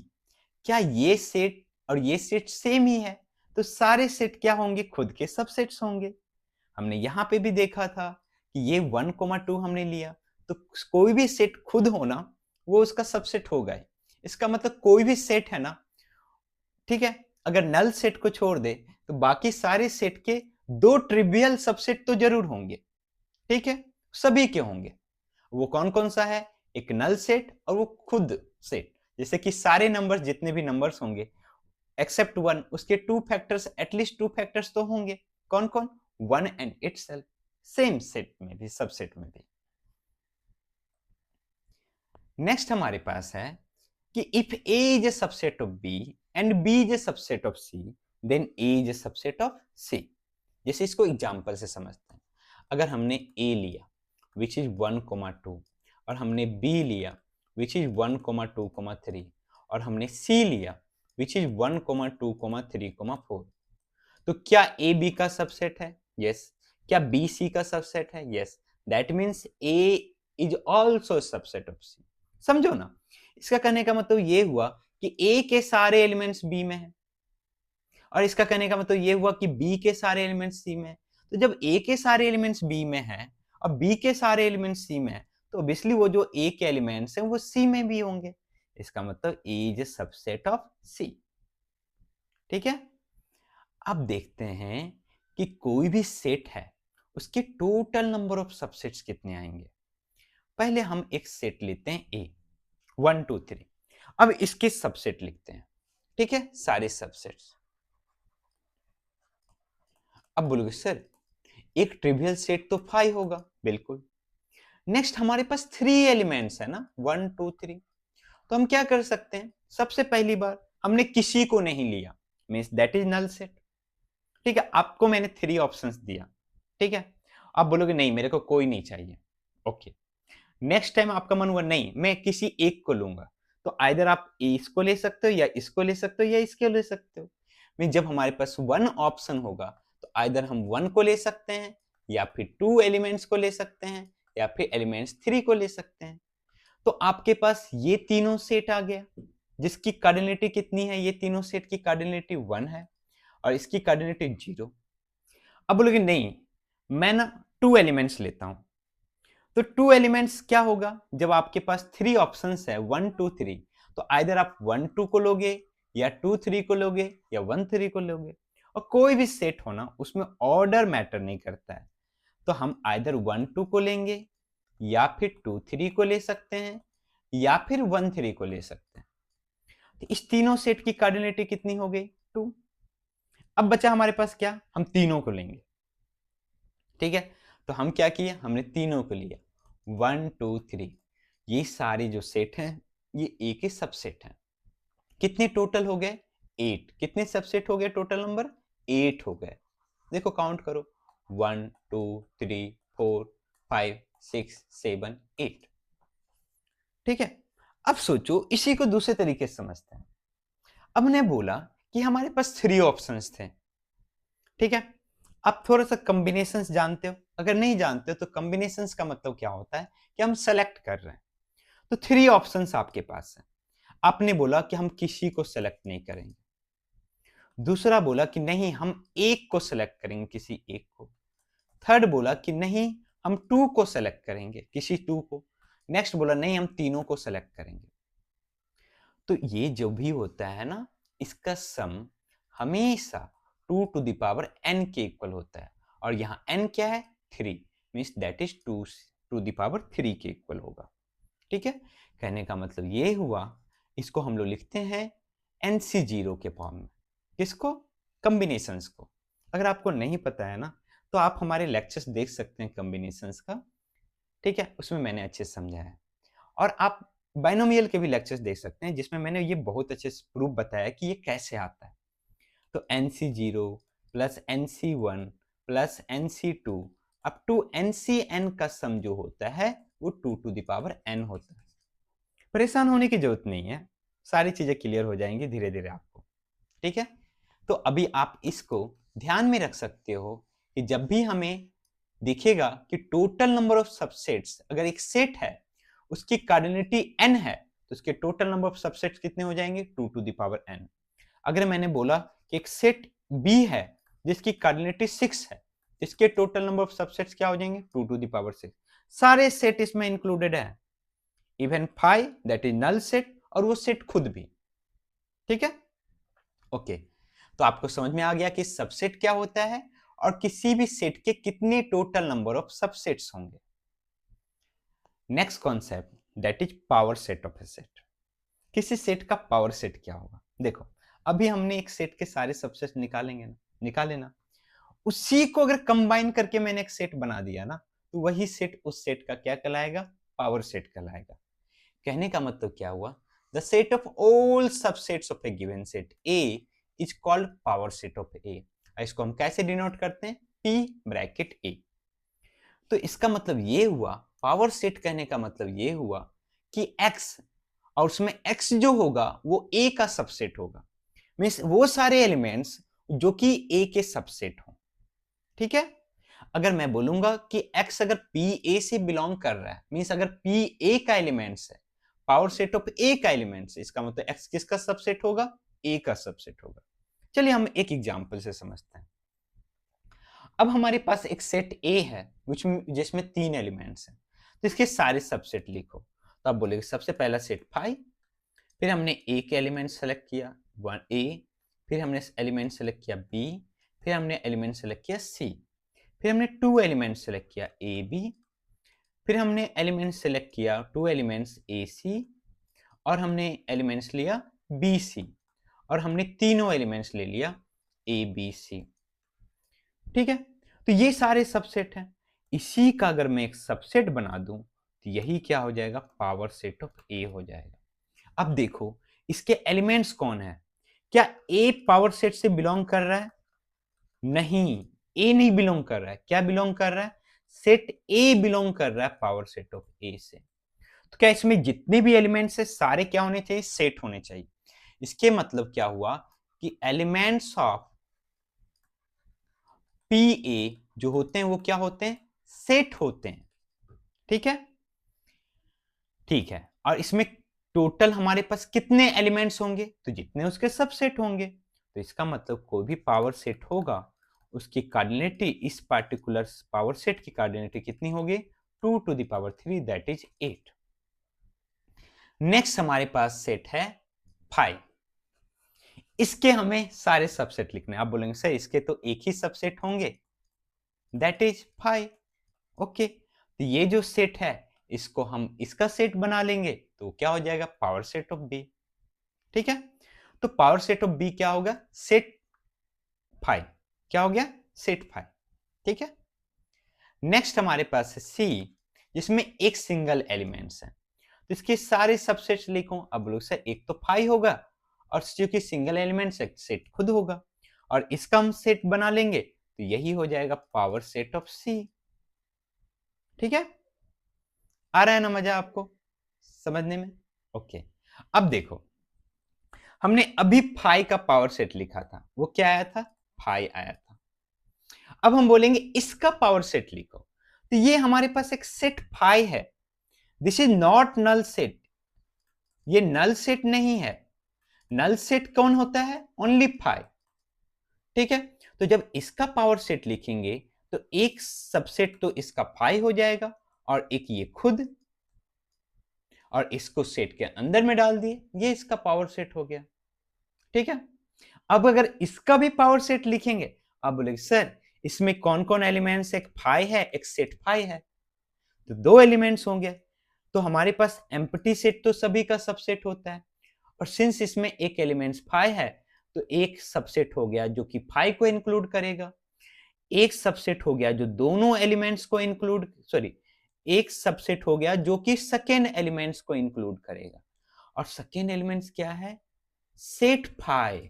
क्या ये सेट और ये सेट सेम ही है, तो सारे सेट क्या होंगे, खुद के सबसेट्स होंगे। हमने यहां पे भी देखा था कि ये 1 2 हमने लिया, तो कोई भी सेट खुद होना वो उसका सबसेट होगा ही, इसका मतलब कोई भी सेट है ना, ठीक है, अगर नल सेट को छोड़ दे तो बाकी सारे सेट के दो ट्रिवियल सबसेट तो जरूर होंगे, ठीक है, सभी के होंगे। वो कौन कौन सा है, एक नल सेट और वो खुद सेट, जैसे कि सारे नंबर्स जितने भी नंबर्स होंगे एक्सेप्ट 1, उसके 2 फैक्टर्स, एटलीस्ट 2 फैक्टर्स तो होंगे, कौन कौन, 1 एंड इटसेल्फ, सेम सेट में भी, सबसेट में भी। नेक्स्ट हमारे पास है कि if A is a subset of B and B is a subset of C, then A is a subset of C। जैसे इसको एग्जांपल से समझते हैं, अगर हमने A लिया विच इज 1 2 और हमने B लिया विच इज 1 2 3 और हमने C लिया विच इज 1 2 3 4, तो क्या A B का सबसेट है, यस, क्या B C का सबसेट है, yes, that means A is also subset of C। समझो ना, इसका कहने का मतलब ये हुआ कि A के सारे एलिमेंट्स B में है, और इसका कहने का मतलब ये हुआ कि B के सारे एलिमेंट्स C में है। तो जब A के सारे एलिमेंट्स B में है और B के सारे एलिमेंट्स C में है, तो ऑब्वियसली वो जो A के एलिमेंट्स हैं वो C में भी होंगे, इसका मतलब A is a subset of C, ठीक है। अब देखते हैं कि कोई भी सेट है उसके टोटल नंबर ऑफ सबसेट्स कितने आएंगे। पहले हम एक सेट लेते हैं A 1 2 3, अब इसके सबसेट लिखते हैं, ठीक है, सारे सबसेट्स। अब बोलोगे सर एक ट्रिवियल सेट तो 5 होगा, बिल्कुल। नेक्स्ट हमारे पास 3 एलिमेंट्स है ना, 1 2 3, तो हम क्या कर सकते हैं, सबसे पहली बार हमने किसी को नहीं लिया, means that is null set, ठीक है। आपको मैंने 3 ऑप्शंस दिया, ठीक है, आप बोलोगे नहीं मेरे को कोई नहीं चाहिए, ओके। नेक्स्ट टाइम आपका मन हुआ नहीं मैं किसी एक को लूंगा, तो आइदर आप इसको ले सकते हो या इसको ले सकते हो या इसको ले सकते हो। मैं जब हमारे पास वन ऑप्शन होगा तो आइदर हम वन को ले सकते हैं या फिर टू एलिमेंट्स को ले सकते हैं या फिर एलिमेंट्स थ्री को ले सकते हैं। तो आपके पास ये तीनों सेट आ गया जिसकी कार्डिनलिटी कितनी है, ये तीनों सेट की कार्डिनलिटी 1 है और इसकी कार्डिनलिटी 0। अब बोलोगे नहीं मैं ना टू एलिमेंट्स लेता हूं, तो टू एलिमेंट्स क्या होगा, जब आपके पास थ्री ऑप्शंस है 1 2 3, तो आइदर आप 1 2 को लोगे या 2 3 को लोगे या 1 3 को लोगे। और कोई भी सेट होना उसमें ऑर्डर मैटर नहीं करता है, तो हम आइदर 1 2 को लेंगे या फिर 2 3 को ले सकते हैं या फिर 1 3 को ले सकते हैं। तो इस तीनों सेट की कार्डिनलिटी कितनी हो गई 2। अब बचा हमारे पास क्या, हम तीनों को लेंगे। ठीक है, तो हम क्या किए, हमने तीनों को लिया 1 2 3। ये सारे जो सेट हैं ये ए के सबसेट हैं। कितने टोटल हो गए 8। कितने सबसेट हो गए टोटल नंबर 8 हो गए। देखो काउंट करो 1 2 3 4 5 6 7 8। ठीक है, अब सोचो इसी को दूसरे तरीके से समझते हैं। अब मैंने बोला कि हमारे पास थ्री ऑप्शंस थे। ठीक है, आप थोड़ा सा कॉम्बिनेशंस जानते हो, अगर नहीं जानते हो तो कॉम्बिनेशंस का मतलब क्या होता है कि हम सेलेक्ट कर रहे हैं। तो थ्री ऑप्शंस आपके पास है, आपने बोला कि हम किसी को सेलेक्ट नहीं करेंगे। दूसरा बोला कि नहीं हम एक को सेलेक्ट करेंगे, किसी एक को। थर्ड बोला कि नहीं हम टू को सेलेक्ट करेंगे, किसी टू को। नेक्स्ट बोला नहीं हम तीनों को सेलेक्ट करेंगे। तो ये जो भी होता है ना, इसका सम हमेशा 2 टू द पावर n के इक्वल होता है, और यहाँ n क्या है 3, means that is 2 to the power 3 के इक्वल होगा। ठीक है, कहने का मतलब ये हुआ, इसको हम लोग लिखते हैं NC0 के फॉर्म में। किसको, कॉम्बिनेशंस को। अगर आपको नहीं पता है ना तो आप हमारे लेक्चर्स देख सकते हैं कॉम्बिनेशंस का। ठीक है, उसमें मैंने अच्छे से समझाया है। और आप बाइनोमियल के भी लेक्चर्स देख सकते हैं जिसमें मैंने ये बहुत अच्छे से प्रूफ बताया कि ये कैसे आता है। तो NC0 plus NC1 plus NC2 up to NCN का सम जो होता है वो 2 टू द पावर n होता है। परेशान होने की जरूरत नहीं है, सारी चीजें क्लियर हो जाएंगी धीरे धीरे आपको। ठीक है, तो अभी आप इसको ध्यान में रख सकते हो कि जब भी हमें दिखेगा कि टोटल नंबर ऑफ सबसेट्स, अगर एक सेट है उसकी कार्डिनलिटी n है तो उसके टोटल नंबर ऑफ सबसेट्स कितने हो जाएंगे 2 टू द पावर n। अगर मैंने बोला कि एक सेट B है जिसकी कार्डिनलिटी 6 है, इसके टोटल नंबर ऑफ सबसेट्स क्या हो जाएंगे 2 टू द पावर 6। सारे सेट इसमें इंक्लूडेड है, even 5 that is null set और वो सेट खुद भी। ठीक है, ओके, तो आपको समझ में आ गया कि सबसेट क्या होता है और किसी भी सेट के कितने टोटल नंबर ऑफ सबसेट्स होंगे। Next concept that is power set of A set. किसी सेट का पावर सेट क्या होगा, देखो अभी हमने एक सेट के सारे सबसेट निकालेंगे ना, निकाले ना, उसी को अगर कंबाइन करके मैंने एक सेट बना दिया ना तो वही सेट उस सेट का क्या कहलाएगा, पावर सेट कहलाएगा। कहने का मतलब क्या हुआ, the set of all subsets of A given set A is called power set of A। इसको हम कैसे डिनोट करते हैं, P ब्रैकेट A। तो इसका मतलब ये हुआ, पावर सेट कहने का मतलब ये हुआ कि X और उसमें X जो होगा वो A का सबसेट होगा, मीन्स वो सारे एलिमेंट्स जो कि A के सबसेट हों। ठीक है, अगर मैं बोलूंगा कि X अगर PA से बिलोंग कर रहा है, मीन्स अगर PA का एलिमेंट्स है, पावर सेट ऑफ A का एलिमेंट्स, इसका मतलब X किसका सबसेट होगा, A का सबसेट होगा। चलिए हम एक एग्जांपल से समझते हैं। अब हमारे पास एक सेट A है जिसमें 3 एलिमेंट्स हैं, तो इसके सारे सबसेट लिखो। तो आप बोलेंगे सबसे पहला सेट 5, फिर हमने A के एलिमेंट सेलेक्ट किया 1A, फिर हमने एलिमेंट सेलेक्ट किया B, फिर हमने एलिमेंट सेलेक्ट किया C, फिर हमने 2 एलिमेंट सेलेक्ट किया AB, फिर हमने एलिमेंट सेलेक्ट किया 2 एलिमेंट्स AC, और हमने एलिमेंट्स लिया BC, और हमने तीनों एलिमेंट्स ले लिया ABC। ठीक है, तो ये सारे सबसेट हैं, इसी का अगर मैं एक सबसेट बना दूं तो यही क्या हो जाएगा, पावर सेट ऑफ A हो जाएगा। अब देखो इसके एलिमेंट्स कौन है, क्या A पावर सेट से बिलोंग कर रहा है, नहीं A नहीं बिलोंग कर रहा है, क्या बिलोंग कर रहा है, सेट A बिलोंग कर रहा है पावर सेट ऑफ A से। तो क्या इसमें जितने भी एलिमेंट्स है सारे क्या होने चाहिए, सेट होने चाहिए। इसके मतलब क्या हुआ कि एलिमेंट्स ऑफ पी ए जो होते हैं वो क्या होते हैं, सेट होते हैं। ठीक है, ठीक है। और इसमें टोटल हमारे पास कितने एलिमेंट्स होंगे, तो जितने उसके सबसेट होंगे। तो इसका मतलब कोई भी पावर सेट होगा उसकी कार्डिनलिटी, इस पार्टिकुलर पावर सेट की कार्डिनलिटी कितनी होगी, 2 to the power 3 that is 8। Next हमारे पास सेट है फाइव। इसके हमें सारे सबसेट लिखने। आप बोलेंगे सर इसके तो एक ही सबसेट होंगे, दैट इज फाइव। ओके, तो ये जो सेट है इसको हम इसका सेट बना लेंगे तो क्या हो जाएगा, पावर सेट ऑफ बी। ठीक है, तो पावर सेट ऑफ बी क्या होगा, सेट फाइव। क्या हो गया, सेट फाइव। ठीक है, नेक्स्ट हमारे पास है सी, जिसमें एक सिंगल एलिमेंट्स है। तो इसके सारे सबसेट्स लिखो। अब लोग सर एक तो फाइव होगा और क्योंकि सिंगल एलिमेंट्स है सेट खुद होगा, और इसका हम सेट बना लेंगे तो यही हो जाएगा पावर सेट ऑफ सी। ठीक है, आ रहा है ना मजा आपको समझने में? ओके, अब देखो हमने अभी फाइव का पावर सेट लिखा था, वो क्या आया था, फाइव आया था। अब हम बोलेंगे इसका पावर सेट लिखो, तो ये हमारे पास एक सेट फाइव है। This is not null set, ये नल सेट नहीं है। नल सेट कौन होता है, ओनली फाइव। ठीक है, तो जब इसका पावर सेट लिखेंगे तो एक सबसेट तो इसका फाइव हो जाएगा और एक ये खुद, और इसको सेट के अंदर में डाल दिए, ये इसका पावर सेट हो गया। ठीक है, अब अगर इसका भी पावर सेट लिखेंगे, अब बोले सर इसमें कौन कौन एलिमेंट्स, एक फाइव है एक सेट फाइव है, तो दो एलिमेंट्स होंगे। तो हमारे पास एम्प्टी सेट तो सभी का सबसेट होता है, और सिंस इसमें एक एलिमेंट्स फाइव है तो एक सबसेट हो गया जो कि फाइव को इंक्लूड करेगा। एक सबसेट हो गया जो दोनों एलिमेंट्स को इंक्लूड, सॉरी, एक सबसेट हो गया जो कि सेकेंड एलिमेंट्स को इंक्लूड करेगा। और सेकेंड एलिमेंट्स क्या है, सेट फाइव।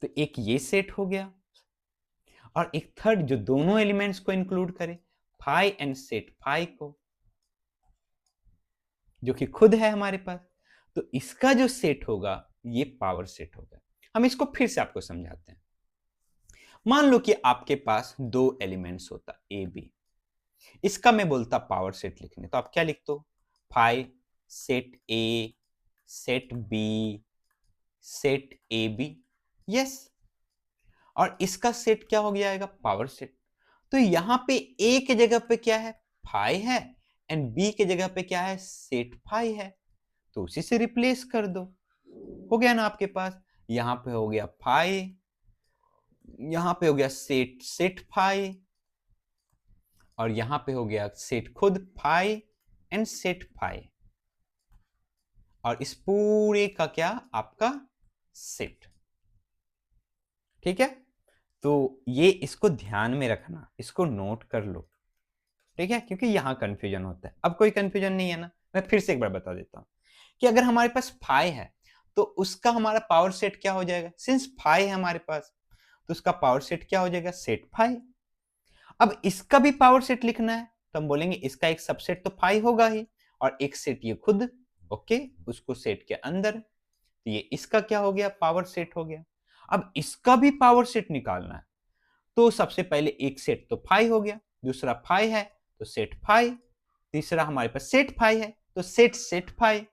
तो एक ये सेट हो गया और एक थर्ड जो दोनों एलिमेंट्स को इंक्लूड करे, फाइव एंड सेट फाइव को, जो कि खुद है हमारे पास। तो इसका जो सेट होगा ये पावर सेट होगा। हम इसको फिर से आपको समझाते हैं। मान लो कि आपके पास दो एलिमेंट्स होता ए बी, इसका मैं बोलता पावर सेट लिखने, तो आप क्या लिखते हो, five set A set B set A B, yes. और इसका सेट क्या हो जाएगा, पावर सेट। तो यहां पे ए के जगह पे क्या है, फाइव है, एंड बी के जगह पे क्या है, सेट फाइव है, तो उसी से रिप्लेस कर दो, हो गया ना आपके पास। यहां पे हो गया फाइव, यहां पे हो गया सेट सेट फाइव, और यहां पे हो गया सेट खुद फाइव एंड सेट फाइव, और इस पूरे का क्या, आपका सेट। ठीक है, तो ये इसको ध्यान में रखना, इसको नोट कर लो। ठीक है, क्योंकि यहां कंफ्यूजन होता है। अब कोई कंफ्यूजन नहीं है ना, मैं फिर से एक बार बता देता हूं कि अगर हमारे पास फाइव है तो उसका हमारा पावर सेट क्या हो जाएगा, सिंस फाइव है हमारे पास तो उसका पावर सेट क्या हो जाएगा, सेट फाइव। अब इसका भी पावर सेट लिखना है तो हम बोलेंगे इसका एक सबसेट तो फाइव होगा ही, और एक सेट ये खुद, ओके, उसको सेट के अंदर, तो ये इसका क्या हो गया, पावर सेट हो गया। अब इसका भी पावर सेट निकालना है तो सबसे पहले एक सेट तो फाइव हो गया, दूसरा फाइव है तो सेट फाइव, तीसरा हमारे पास सेट फाइव है तो सेट सेट फाइव,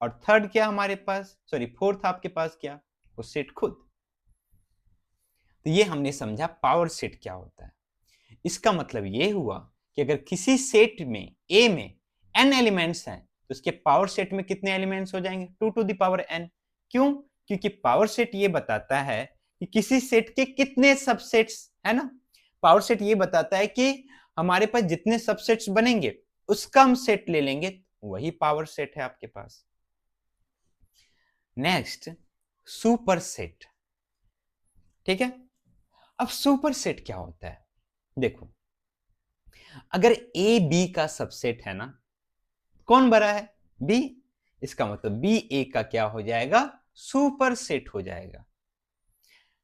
और थर्ड क्या हमारे पास, सॉरी फोर्थ आपके पास क्या, वो सेट खुद। तो ये हमने समझा पावर सेट क्या होता है। इसका मतलब ये हुआ कि अगर किसी सेट में ए में n एलिमेंट्स हैं तो उसके पावर सेट में कितने एलिमेंट्स हो जाएंगे, 2 to the power n। क्यों, क्योंकि पावर सेट ये बताता है कि किसी सेट के कितने सबसेट्स है ना। पावर सेट ये बताता है कि हमारे पास जितने सबसेट्स बनेंगे उसका हम सेट ले लेंगे, वही पावर सेट है आपके पास। Next, super set. ठीक है, अब सुपर सेट क्या होता है, देखो अगर ए बी का सबसेट है ना, कौन बड़ा है, बी, इसका मतलब बी ए का क्या हो जाएगा, सुपर सेट हो जाएगा।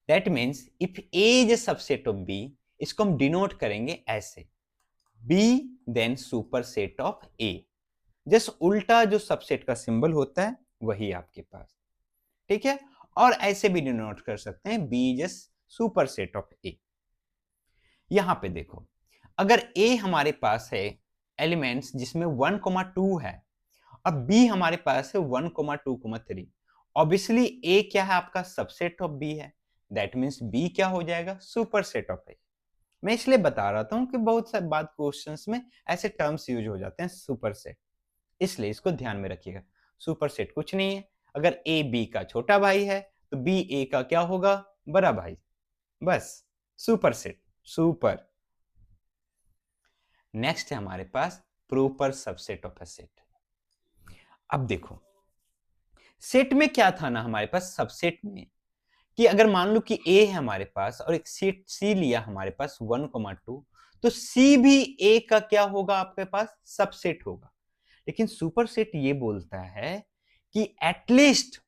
That means if A is a subset of B, इसको हम डिनोट करेंगे ऐसे, B then superset of A. Just उल्टा जो सबसेट का सिंबल होता है वही आपके पास, ठीक है। और ऐसे भी डिनोट कर सकते हैं B just superset of A. यहां पे देखो, अगर ए हमारे पास है एलिमेंट्स जिसमें 1,2 है और बी हमारे पास है 1,2,3, ऑब्वियसली ए क्या है आपका सबसेट ऑफ बी है, दैट मींस बी क्या हो जाएगा सुपर सेट ऑफ ए। मैं इसलिए बता रहा हूं कि बहुत सारे बात क्वेश्चंस में ऐसे टर्म्स यूज हो जाते हैं सुपर सेट, इसलिए इसको ध्यान में रखिएगा। सुपर सेट कुछ नहीं है, अगर ए बी का छोटा भाई है तो बी ए का क्या होगा, बड़ा भाई, बस सुपर सेट, सुपर। नेक्स्ट है हमारे पास proper subset of a set. अब देखो सेट में क्या था ना हमारे पास सबसेट में, कि अगर मान लो कि ए है हमारे पास और एक सेट सी लिया हमारे पास 1,2, तो सी भी ए का क्या होगा आपके पास सबसेट होगा। लेकिन सुपर सेट ये बोलता है कि एटलीस्ट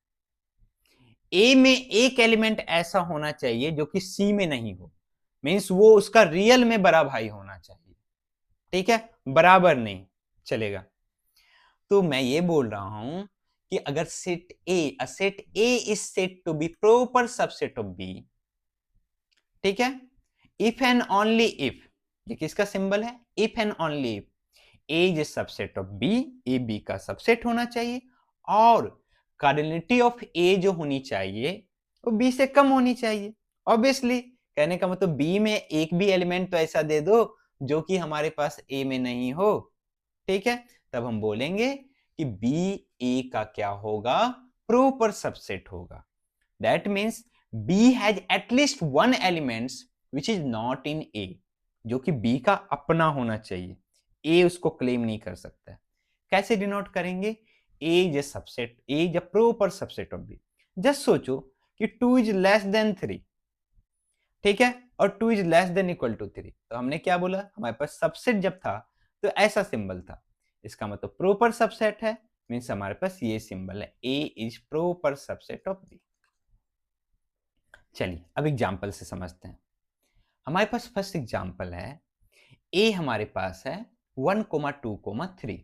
ए में एक एलिमेंट ऐसा होना चाहिए जो कि सी में नहीं हो, मींस वो उसका रियल में बड़ा भाई होना चाहिए, ठीक है, बराबर नहीं चलेगा। तो मैं ये बोल रहा हूं कि अगर set A is set to B proper subset of B, ठीक है, इफ एंड ओनली इफ, ये किसका सिंबल है, if and only if A is subset of B, A B का सबसेट होना चाहिए, और कार्डिनलिटी ऑफ ए जो होनी चाहिए वो बी से कम होनी चाहिए। ऑब्वियसली कहने का मतलब बी में एक भी एलिमेंट तो ऐसा दे दो जो कि हमारे पास ए में नहीं हो, ठीक है, तब हम बोलेंगे कि बी ए का क्या होगा, प्रॉपर सबसेट होगा। That means B has at least one elements which is not in A, जो कि बी का अपना होना चाहिए, ए उसको क्लेम नहीं कर सकता है। कैसे डिनोट करेंगे, A is subset, A is proper subset of B. Just सोचो कि 2 इज लेस देन 3, ठीक है, और 2 is less than equal to 3, तो हमने क्या बोला, हमारे पास सबसेट जब था तो ऐसा सिंबल था, इसका मतलब प्रॉपर सबसेट है, मींस हमारे पास ये सिंबल है, A is proper subset of B. चलिए अब एग्जांपल से समझते हैं। हमारे पास फर्स्ट एग्जांपल है, ए हमारे पास है 1,2,3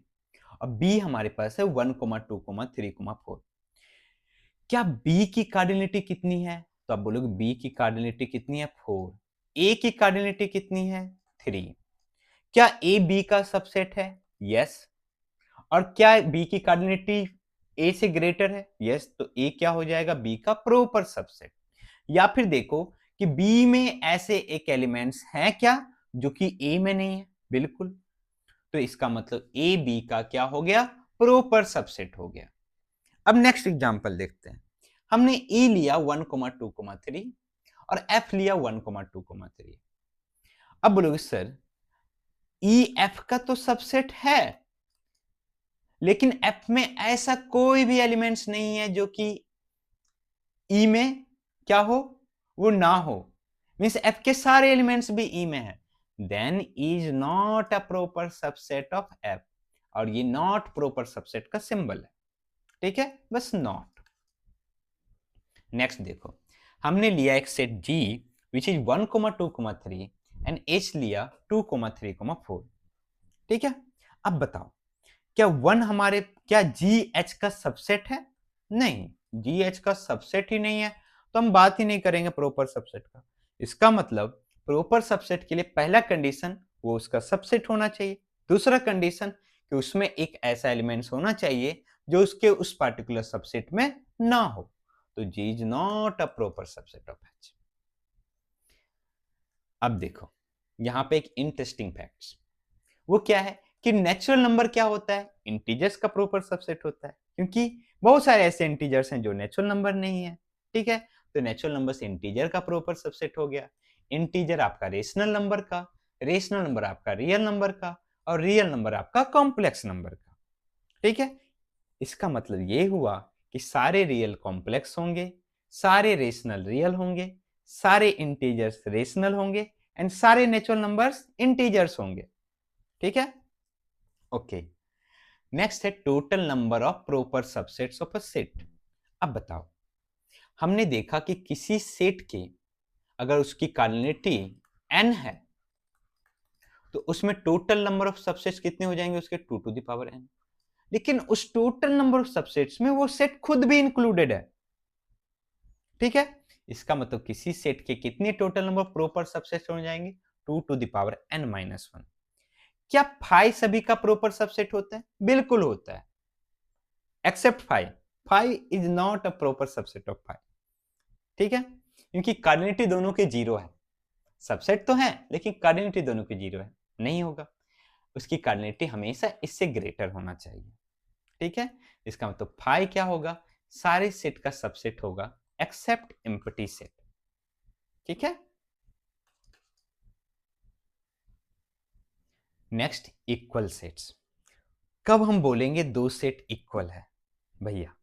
और बी हमारे पास है 1,2,3,4। क्या बी की कार्डिनलिटी कितनी है, तो आप बोलोगे बी की कार्डिनलिटी कितनी है 4, ए की कार्डिनलिटी कितनी है 3। क्या ए बी का सबसेट है, यस। और क्या बी की कार्डिनलिटी ए से ग्रेटर है, यस, तो ए क्या हो जाएगा, बी का प्रॉपर सबसेट। या फिर देखो कि बी में ऐसे एक एलिमेंट्स हैं क्या जो कि ए में नहीं है, बिल्कुल, तो इसका मतलब ए बी का क्या हो गया, प्रॉपर सबसेट हो गया। अब नेक्स्ट एग्जांपल देखते हैं। हमने ए लिया 1,2,3 और एफ लिया 1,2,3। अब बोलोगे सर ई एफ का तो सबसेट है, लेकिन एफ में ऐसा कोई भी एलिमेंट्स नहीं है जो कि ई में क्या हो, वो ना हो, मींस एफ के सारे एलिमेंट्स भी ई में है, then is not a proper subset of F, और ये नॉट प्रॉपर सबसेट का सिंबल है, ठीक है, बस नॉट। नेक्स्ट देखो, हमने लिया एक set G which is 1,2,3 and H लिया 2,3,4, ठीक है। अब बताओ क्या क्या जी एच का सबसेट है, नहीं, जी एच का सबसेट ही नहीं है, तो हम बात ही नहीं करेंगे प्रॉपर सबसेट का। इसका मतलब प्रॉपर सबसेट के लिए पहला कंडीशन वो उसका सबसेट होना चाहिए, दूसरा कंडीशन कि उसमें एक ऐसा एलिमेंट्स होना चाहिए जो उसके उस पार्टिकुलर सबसेट में ना हो, तो G is not a proper subset of H. अब देखो यहां पे एक इंटरेस्टिंग फैक्ट्स, वो क्या है कि नेचुरल नंबर क्या होता है, इंटीजर्स का प्रॉपर सबसेट होता है, क्योंकि बहुत सारे ऐसे इंटीजर्स हैं जो नेचुरल नंबर नहीं है, ठीक है, तो नेचुरल नंबर से इंटीजर का प्रॉपर सबसेट हो गया, इंटीजर आपका रेशनल नंबर का, रेशनल नंबर आपका रियल नंबर का, और रियल नंबर आपका कॉम्प्लेक्स नंबर का, ठीक है। इसका मतलब ये हुआ कि सारे रियल कॉम्प्लेक्स होंगे, सारे रेशनल रियल होंगे, सारे इंटीजर्स रेशनल होंगे, एंड सारे नेचुरल नंबर्स इंटीजर्स होंगे, ठीक है, ओके। नेक्स्ट है total number of proper subsets of a set. अब बताओ, हमने देखा कि किसी सेट के अगर उसकी कार्डिनलिटी n है तो उसमें टोटल नंबर ऑफ सबसेट्स कितने हो जाएंगे उसके 2 टू द पावर n। लेकिन उस टोटल नंबर ऑफ सबसेट्स में वो सेट खुद भी इंक्लूडेड है। ठीक है, इसका मतलब किसी सेट के कितने टोटल नंबर प्रॉपर सबसेट्स हो जाएंगे 2 to the power n minus 1। क्या फाइव सभी का प्रॉपर सबसेट होता है? बिल्कुल होता है, except five. Five is not a proper subset of five. ठीक है, क्योंकि कार्डिनलिटी दोनों के जीरो है। सबसेट तो है लेकिन कार्डिनलिटी दोनों के जीरो है, नहीं होगा। उसकी कार्डिनलिटी हमेशा इससे ग्रेटर होना चाहिए। ठीक है, इसका मतलब फाइव क्या होगा? सारे सेट का सबसेट होगा एक्सेप्ट एम्प्टी सेट। ठीक है, नेक्स्ट इक्वल सेट्स। कब हम बोलेंगे दो सेट इक्वल है भैया?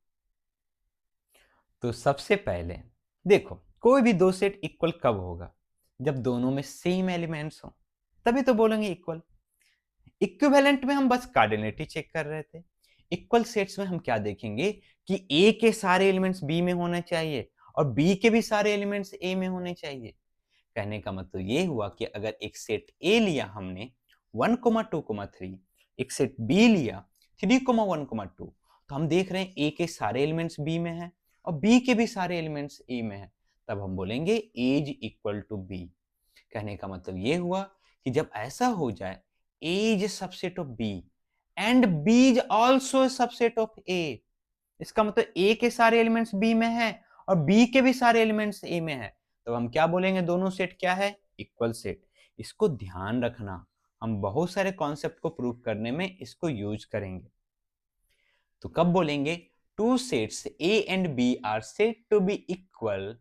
तो सबसे पहले देखो, कोई भी दो सेट इक्वल कब होगा? जब दोनों में सेम एलिमेंट्स हो, तभी तो बोलेंगे इक्वल। इक्विवेलेंट में हम बस कार्डिनलिटी चेक कर रहे थे। इक्वल सेट्स में हम क्या देखेंगे कि ए के सारे एलिमेंट्स बी में होने चाहिए और बी के भी सारे एलिमेंट्स ए में होने चाहिए। कहने का मतलब ये हुआ कि अगर एक सेट ए लिया हमने 1, 2, 3, एक सेट बी लिया 3, 1, 2, तो हम देख रहे हैं ए के सारे एलिमेंट्स बी में हैं और बी के भी सारे एलिमेंट्स ए में हैं, तब हम बोलेंगे A is equal to B. कहने का मतलब ये हुआ कि जब ऐसा हो जाए A is subset of B and B is also subset of A, इसका मतलब ए के सारे एलिमेंट्स बी में हैं और बी के भी सारे एलिमेंट्स ए में हैं, तो हम क्या बोलेंगे? दोनों सेट क्या है? Equal set. इसको ध्यान रखना, हम बहुत सारे कॉन्सेप्ट को प्रूव करने में इसको यूज करेंगे। तो कब बोलेंगे? Two sets A and B are said to be equal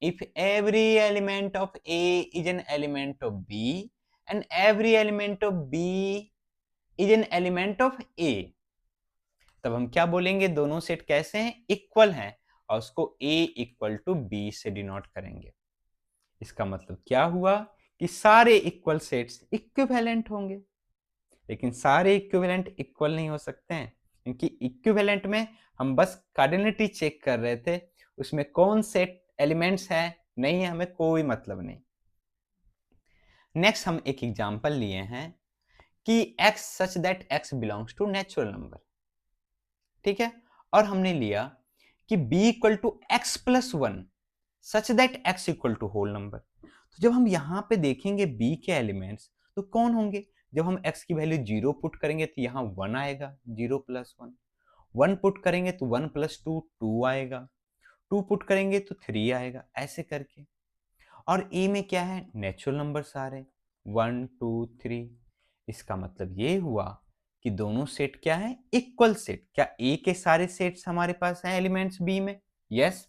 if every element of A is an element of B and every element of B is an element of A, तब हम क्या बोलेंगे? दोनों सेट कैसे हैं? इक्वल हैं और उसको A इक्वल टू B से डिनोट करेंगे। इसका मतलब क्या हुआ कि सारे इक्वल सेट्स इक्विवेलेंट होंगे। लेकिन सारे इक्विवेलेंट इक्वल नहीं हो सकते हैं, क्योंकि इक्विवेलेंट में हम बस कार्डिनलिटी चेक कर रहे थे, उसमें कौन सेट एलिमेंट्स है नहीं है हमें कोई मतलब नहीं। नेक्स्ट हम एक एग्जांपल लिए हैं कि x such that x belongs to natural number. ठीक है, और हमने लिया कि b equal to x plus 1 such that x equal to whole number. तो जब हम यहां पे देखेंगे b के एलिमेंट्स तो कौन होंगे? जब हम x की वैल्यू 0 पुट करेंगे तो यहाँ 1 आएगा, 0 प्लस 1। 1 पुट करेंगे तो 1 प्लस 2 2 आएगा, 2 पुट करेंगे तो 3 आएगा, ऐसे करके। और ए में क्या है? नेचुरल नंबर सारे 1, 2, 3। इसका मतलब ये हुआ कि दोनों सेट क्या है? Equal set. क्या ए के सारे सेट्स हमारे पास हैं एलिमेंट्स बी में? यस।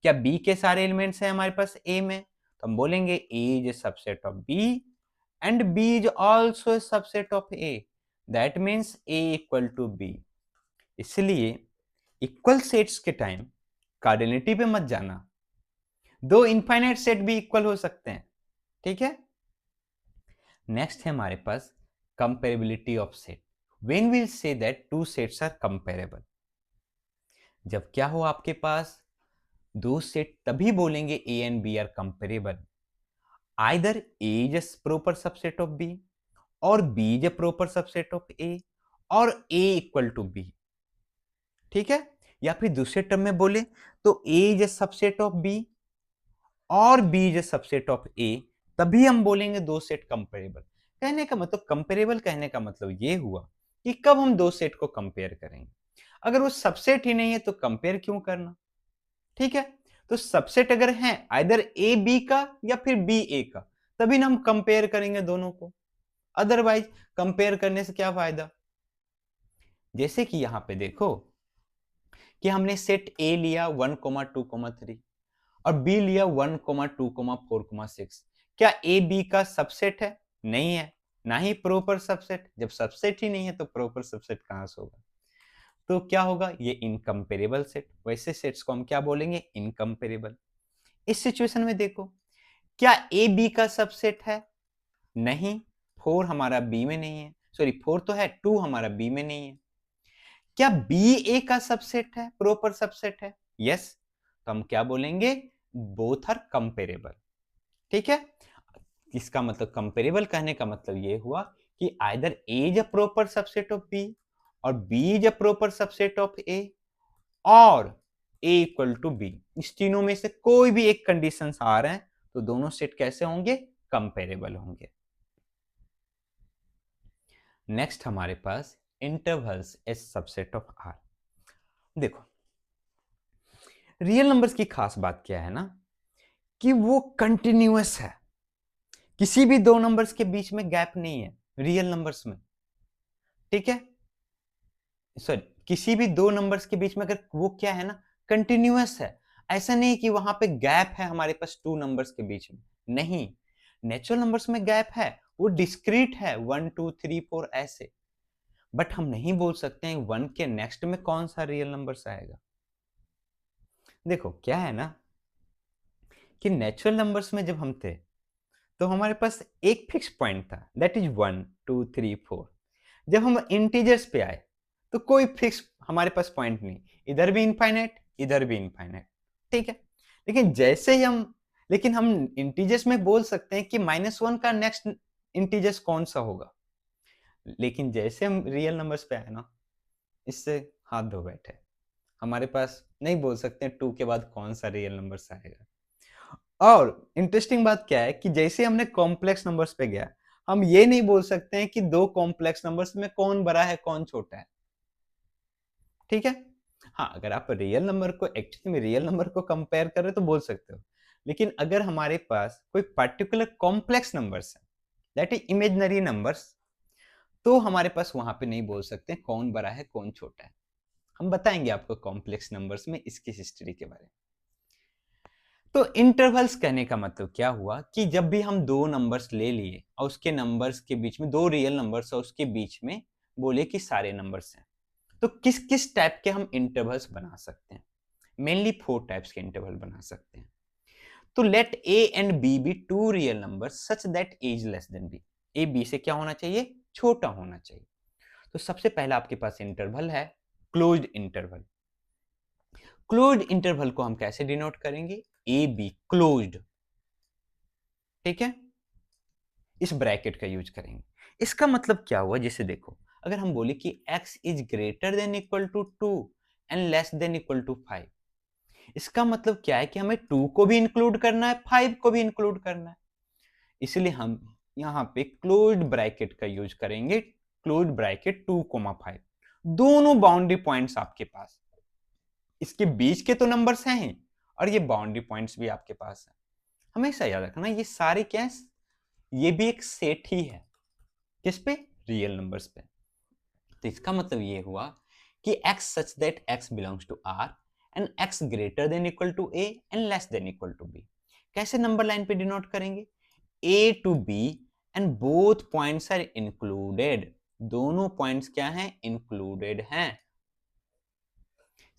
क्या बी के सारे एलिमेंट्स हैं हमारे पास ए में? तो हम बोलेंगे A is subset of B and B is also subset of A, that means A equal to B. इसलिए इक्वल सेट्स के टाइम कार्डिनलिटी पे मत जाना, दो इनफाइनाइट सेट भी इक्वल हो सकते हैं। ठीक है, नेक्स्ट है हमारे पास comparability of set. When we say that two sets are comparable, जब क्या हो आपके पास दो सेट, तभी बोलेंगे A and B are comparable. Either A is proper subset of B और B is proper subset of A और ए इक्वल टू बी। ठीक है, या फिर दूसरे टर्म में बोले तो ए इज सबसेट ऑफ बी और बी इज सबसेट ऑफ ए, तभी हम बोलेंगे दो सेट कंपेरेबल। कहने का मतलब कंपेरेबल कहने का मतलब ये हुआ कि कब हम दो सेट को कंपेयर करेंगे। अगर वो सबसेट ही नहीं है तो कंपेयर क्यों करना? ठीक है, तो सबसेट अगर है आइदर ए बी का या फिर बी ए का, तभी ना हम कंपेयर करेंगे दोनों को, अदरवाइज कंपेयर करने से क्या फायदा? जैसे कि यहां पे देखो कि हमने सेट ए लिया 1, 2, 3 और बी लिया 1, 2, 4, 6। क्या ए बी का सबसेट है? नहीं है, ना ही प्रॉपर सबसेट। जब सबसेट ही नहीं है तो प्रॉपर सबसेट कहां से होगा? तो क्या होगा? ये इनकंपेरेबल सेट। वैसे सेट्स को हम क्या बोलेंगे? इनकंपेरेबल। इस सिचुएशन में देखो, क्या ए बी का सबसेट है? नहीं, 4 हमारा बी में नहीं है, सॉरी 4 तो है, 2 हमारा बी में नहीं है। क्या बी ए का सबसेट है, प्रॉपर सबसेट है? यस। तो हम क्या बोलेंगे? Both are comparable. ठीक है, इसका मतलब कंपेरेबल कहने का मतलब ये हुआ कि either A is a proper subset of B और B is a proper subset of A और ए इक्वल टू बी। इस तीनों में से कोई भी एक कंडीशन आ रहे हैं तो दोनों सेट कैसे होंगे? कंपेरेबल होंगे। नेक्स्ट हमारे पास intervals as subset of R. देखो रियल नंबर्स की खास बात क्या है ना कि वो कंटिन्यूअस है, किसी भी दो नंबर्स के बीच में गैप नहीं है रियल नंबर्स में, ठीक है? सॉरी, किसी भी दो नंबर्स के बीच में अगर वो क्या है ना, कंटिन्यूअस है, ऐसा नहीं कि वहां पे गैप है हमारे पास टू नंबर्स के बीच में, नहीं। नेचुरल नंबर्स में गैप है, वो डिस्क्रीट है, 1 2 3 4 ऐसे, बट हम नहीं बोल सकते हैं 1 के नेक्स्ट में कौन सा रियल नंबर्स आएगा। देखो क्या है ना कि नेचुरल नंबर्स में जब हम थे तो हमारे पास एक फिक्स पॉइंट था, दैट इज 1 2 3 4। जब हम इंटीजर्स पे आए तो कोई फिक्स हमारे पास पॉइंट नहीं, इधर भी इनफाइनाइट इधर भी इनफाइनाइट, ठीक है? लेकिन जैसे ही हम इंटीजर्स में बोल सकते हैं कि -1 का नेक्स्ट इंटीजर्स कौन सा होगा, लेकिन जैसे हम रियल नंबर्स पे आए ना, इससे हाथ धो बैठे, हमारे पास नहीं बोल सकते 2 के बाद कौन सा रियल नंबर्स आएगा। और इंटरेस्टिंग बात क्या है कि जैसे हमने कॉम्प्लेक्स नंबर्स पे गया, हम ये नहीं बोल सकते हैं कि दो कॉम्प्लेक्स नंबर्स में कौन बड़ा है कौन छोटा है, ठीक है? हाँ, अगर आप रियल नंबर को एक्चुअली में रियल नंबर को कंपेयर कर रहे हो तो बोल सकते हो, लेकिन अगर हमारे पास कोई पर्टिकुलर कॉम्प्लेक्स नंबर्स है, दैट इज इमेजिनरी नंबर्स, तो हमारे पास वहां पे नहीं बोल सकते कौन बड़ा है कौन छोटा है। हम बताएंगे आपको कॉम्प्लेक्स नंबर्स में इसकी हिस्ट्री के बारे में। तो इंटरवल्स कहने का मतलब क्या हुआ कि जब भी हम दो नंबर्स ले लिए और उसके नंबर्स के बीच में दो रियल नंबर्स और उसके बीच में बोले कि सारे नंबर्स हैं, तो किस किस टाइप के हम इंटरवल्स बना सकते हैं? मेनली 4 टाइप्स के इंटरवल बना सकते हैं। तो let A and B be two real numbers such that A is less than B. A B से क्या होना चाहिए? छोटा होना चाहिए। तो सबसे पहला आपके पास इंटरवल है क्लोज्ड इंटरवल। क्लोज्ड इंटरवल को हम कैसे डिनोट करेंगे? ए बी क्लोज्ड, ठीक है? इस ब्रैकेट का यूज करेंगे। इसका मतलब क्या हुआ? जैसे देखो, अगर हम बोले कि x is greater than equal to 2 and less than equal to 5, इसका मतलब क्या है कि हमें 2 को भी इंक्लूड करना है, 5 को भी इंक्लूड करना है, इसलिए हम यहाँ पे क्लोज्ड ब्रैकेट का यूज करेंगे। क्लोज्ड ब्रैकेट 2,5, दोनों बाउंड्री पॉइंट्स आपके पास, इसके बीच के तो नंबर्स हैं ही और ये बाउंड्री पॉइंट्स भी आपके पास है। हमेशा याद रखना ये सारे क्या है, ये भी एक सेट ही है, किस पे? रियल नंबर्स पे। तो इसका मतलब ये हुआ कि x such that x belongs to R and x greater than equal to A and less than equal to B। कैसे नंबर लाइन पे डिनोट करेंगे? A to B and both points are included, दोनों पॉइंट्स क्या हैं? इंक्लूडेड हैं।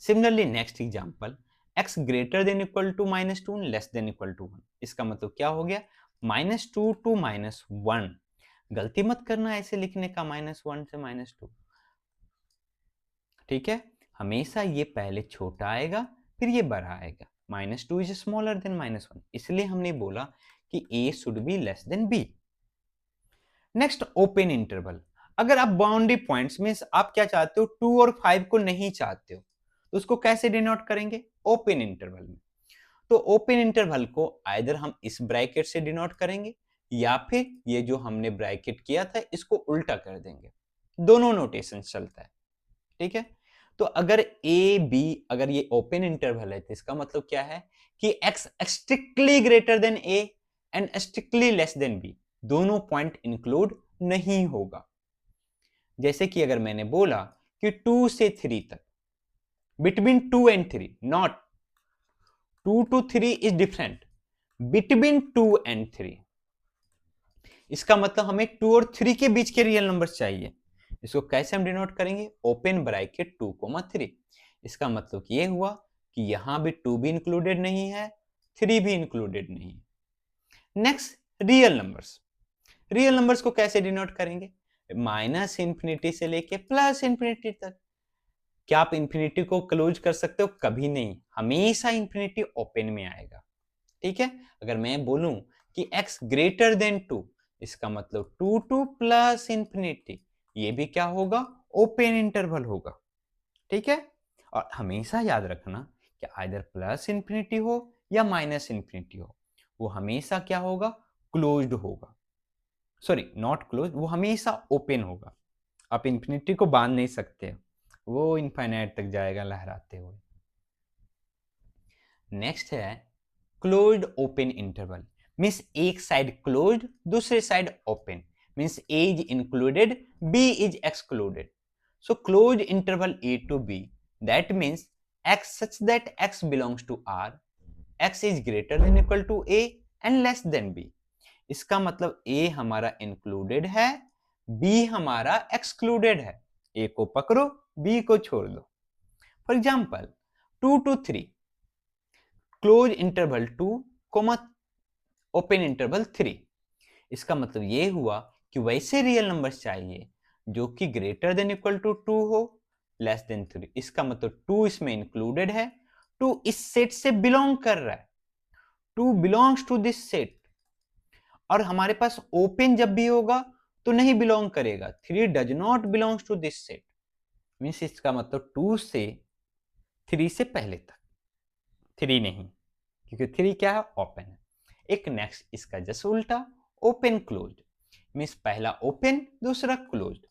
Similarly next example, x greater than equal to -2 and less than equal to 1। इसका मतलब क्या हो गया? -2 to -1। गलती मत करना ऐसे लिखने का, -1 से -2, ठीक है? हमेशा ये पहले छोटा आएगा फिर ये बड़ा आएगा। -2 इज स्मॉलर देन -1, इसलिए हमने बोला कि a should be less than b। Next open interval. अगर आप बाउंड्री पॉइंट्स में आप क्या चाहते हो, 2 और 5 को नहीं चाहते हो, तो उसको कैसे डिनोट करेंगे? ओपन इंटरवल में। तो ओपन इंटरवल को आइदर हम इस ब्रैकेट से डिनोट करेंगे या फिर ये जो हमने ब्रैकेट किया था इसको उल्टा कर देंगे, दोनों नोटेशन चलता है, ठीक है? तो अगर ए बी अगर ये ओपन इंटरवल है तो इसका मतलब क्या है कि x strictly greater than a and strictly less than b, दोनों पॉइंट इंक्लूड नहीं होगा। जैसे कि अगर मैंने बोला कि 2 से 3 तक, between 2 and 3, not 2 to 3 is different, between 2 and 3, इसका मतलब हमें 2 और 3 के बीच के रियल नंबर्स चाहिए। इसको कैसे हम डिनोट करेंगे? Open bracket 2,3। इसका मतलब ये हुआ कि यहां भी 2 भी इंक्लूडेड नहीं है, 3 भी इंक्लूडेड नहीं है। Next real numbers. Real numbers को कैसे डिनोट करेंगे? -इंफिनिटी से लेके +इंफिनिटी तक। क्या आप इंफिनिटी को क्लोज कर सकते हो? कभी नहीं, हमेशा इंफिनिटी ओपन में आएगा, ठीक है? अगर मैं बोलूं कि x ग्रेटर देन 2, इसका मतलब 2 प्लस इंफिनिटी, ये भी क्या होगा, ओपन इंटरवल होगा। ठीक है, और हमेशा याद रखना कि आइदर प्लस इंफिनिटी हो या माइनस इंफिनिटी हो, वो हमेशा क्या होगा, क्लोज्ड होगा। सॉरी, नॉट क्लोज, वो हमेशा ओपन होगा। आप इंफिनिटी को बांध नहीं सकते, वो इनफाइनाइट तक जाएगा लहराते हुए। नेक्स्ट है क्लोज्ड ओपन इंटरवल, मीन्स एक साइड क्लोज्ड दूसरे side open, means A is included B is excluded. So closed interval A to B, that means x such that x belongs to R, x is greater than equal to A and less than B। इसका मतलब A हमारा इंक्लूडेड है, B हमारा एक्सक्लूडेड है। A को पकड़ो, B को छोड़ दो। For example 2 to 3, close interval 2, open interval 3। इसका मतलब ये हुआ कि वैसे रियल नंबर्स चाहिए जो कि ग्रेटर देन इक्वल टू 2 हो, लेस देन 3। इसका मतलब 2 इसमें इंक्लूडेड है, 2 इस सेट से बिलोंग कर रहा है, 2 बिलोंग्स टू दिस सेट। और हमारे पास ओपन जब भी होगा तो नहीं बिलोंग करेगा, 3 does not belongs to this set, means इसका मतलब 2 से 3 से पहले तक, 3 नहीं, क्योंकि 3 क्या है, ओपन है। एक नेक्स्ट इसका जस्ट उल्टा, ओपन क्लोज्ड, मीन्स पहला ओपन दूसरा क्लोज्ड।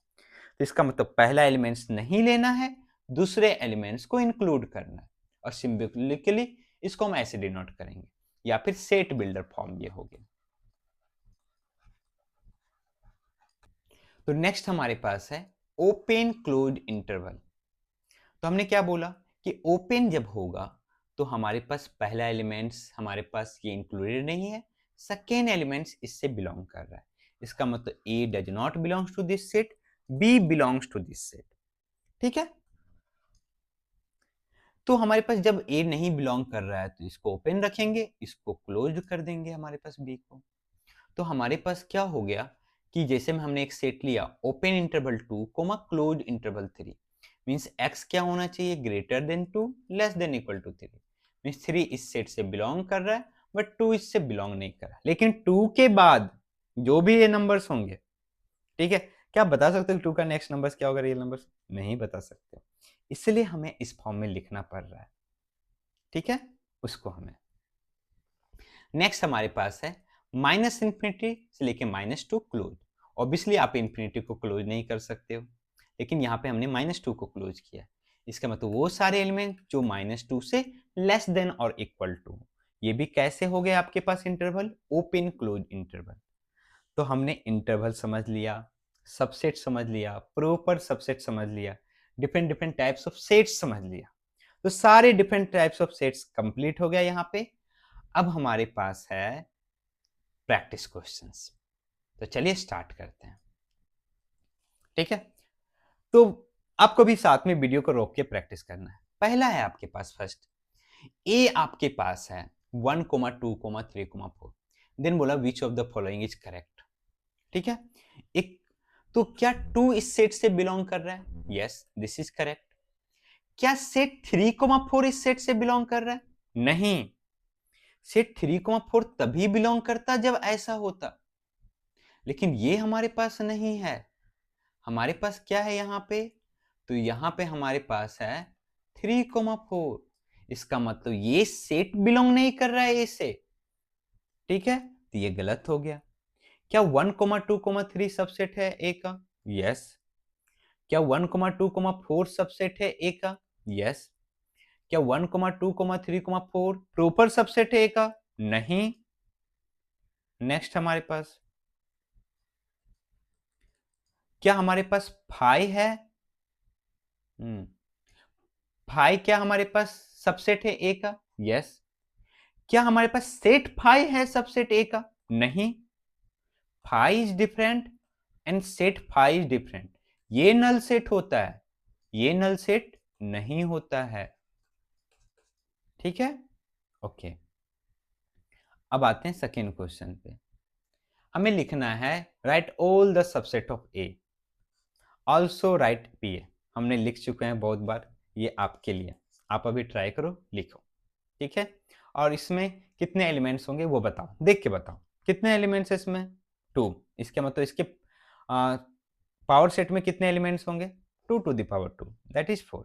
तो इसका मतलब पहला एलिमेंट्स नहीं लेना है, दूसरे एलिमेंट्स को इंक्लूड करना है, और सिंबॉलिकली इसको हम ऐसे डिनोट करेंगे, या फिर सेट बिल्डर फॉर्म ये हो गया। तो नेक्स्ट हमारे पास है ओपन क्लोज्ड इंटरवल। तो हमने क्या बोला कि ओपन जब होगा तो हमारे पास पहला एलिमेंट्स हमारे पास ये इंक्लूडेड नहीं है, सेकेंड एलिमेंट्स इससे बिलोंग कर रहा है। इसका मतलब A does not belongs to this set, B belongs to this set. ठीक है, तो हमारे पास जब A नहीं बिलोंग कर रहा है तो इसको ओपन रखेंगे, इसको क्लोज कर देंगे हमारे पास B को। तो हमारे पास क्या हो गया कि जैसे में हमने एक सेट लिया open interval 2 comma close interval 3, means x क्या होना चाहिए, greater than 2 less than equal to 3, means 3 इस सेट से बिलोंग कर रहा है बट 2 इससे बिलोंग नहीं कर रहा। लेकिन 2 के बाद जो भी ये नंबर्स होंगे, ठीक है, क्या आप बता सकते हो 2 का नेक्स्ट नंबर्स क्या होगा, रियल नंबर्स? नहीं बता सकते, इसलिए हमें इस फॉर्म में लिखना पड़ रहा है। ठीक है, उसको हमें नेक्स्ट हमारे पास है माइनस इंफिनिटी से लेके -2 क्लोज। ऑब्वियसली आप इंफिनिटी को क्लोज नहीं कर सकते हो, लेकिन यहाँ पे हमने -2 को क्लोज किया। इसका मतलब वो सारे एलिमेंट जो -2 से लेस देन और इक्वल टू, ये भी कैसे हो गए आपके पास इंटरवल, ओपन क्लोज इंटरवल। तो हमने इंटरवल समझ लिया, सबसेट समझ लिया, प्रॉपर सबसेट समझ लिया, different different types of sets समझ लिया। तो सारे different types of sets complete हो गया यहाँ पे। अब हमारे पास है प्रैक्टिस क्वेश्चंस, तो चलिए स्टार्ट करते हैं। ठीक है, तो आपको भी साथ में वीडियो को रोक के प्रैक्टिस करना है। पहला है आपके पास फर्स्ट, ए आपके पास है 1, 2, 3, 4, देन बोला which of the following is correct. ठीक है, एक तो क्या 2 इस सेट से बिलोंग कर रहा है, यस दिस इज करेक्ट। क्या सेट 3, 4 इस सेट से बिलोंग कर रहा है, नहीं, सेट 3, 4 तभी बिलोंग करता जब ऐसा होता, लेकिन ये हमारे पास नहीं है। हमारे पास क्या है यहाँ पे, तो यहाँ पे हमारे पास है 3, 4, इसका मतलब ये सेट बिलोंग नहीं कर रहा है ए से। ठीक है, तो ये गलत हो गया। क्या 1, 2, 3 सबसेट है ए का, यस। क्या 1, 2, 4 सबसेट है ए का, यस। क्या 1, 2, 3, 4 प्रॉपर सबसेट है ए का, नहीं। नेक्स्ट हमारे पास क्या हमारे पास 5 है, 5 क्या हमारे पास सबसेट है ए का, यस। क्या हमारे पास सेट 5 है सबसेट ए का, नहीं। 5 is different and set 5 is different, ये नल सेट होता है, ये नल सेट नहीं होता है। ठीक है, ओके। अब आते हैं सेकेंड क्वेश्चन पे। हमें लिखना है right all the subset of A, also right P A. हमने लिख चुके हैं बहुत बार, ये आपके लिए, आप अभी ट्राई करो, लिखो। ठीक है, और इसमें कितने एलिमेंट्स होंगे वो बताओ, देख के बताओ। कितने एलिमेंट्स है इसमें? 2। इसका मतलब इसके पावर सेट में कितने एलिमेंट्स होंगे? 2 to the power 2, that is 4।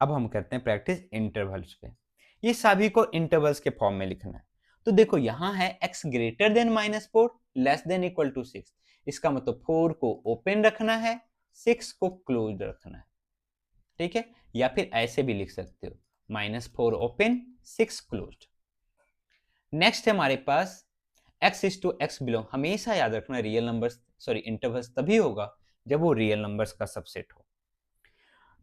अब हम करते हैं प्रैक्टिस इंटरवल्स पे। ये सभी को इंटरवल्स के फॉर्म में लिखना है। तो देखो यहां है x greater than -4 less than equal to 6। इसका मतलब 4 को ओपन रखना है, 6 को क्लोज रखना है। ठीक है, या फिर ऐसे भी लिख सकते हो, -4 ओपन 6 क्लोज। नेक्स्ट है हमारे पास x is to x belong, हमेशा याद रखना रियल नंबर्स इंटरवल्स तभी होगा जब वो रियल नंबर्स का सबसेट हो।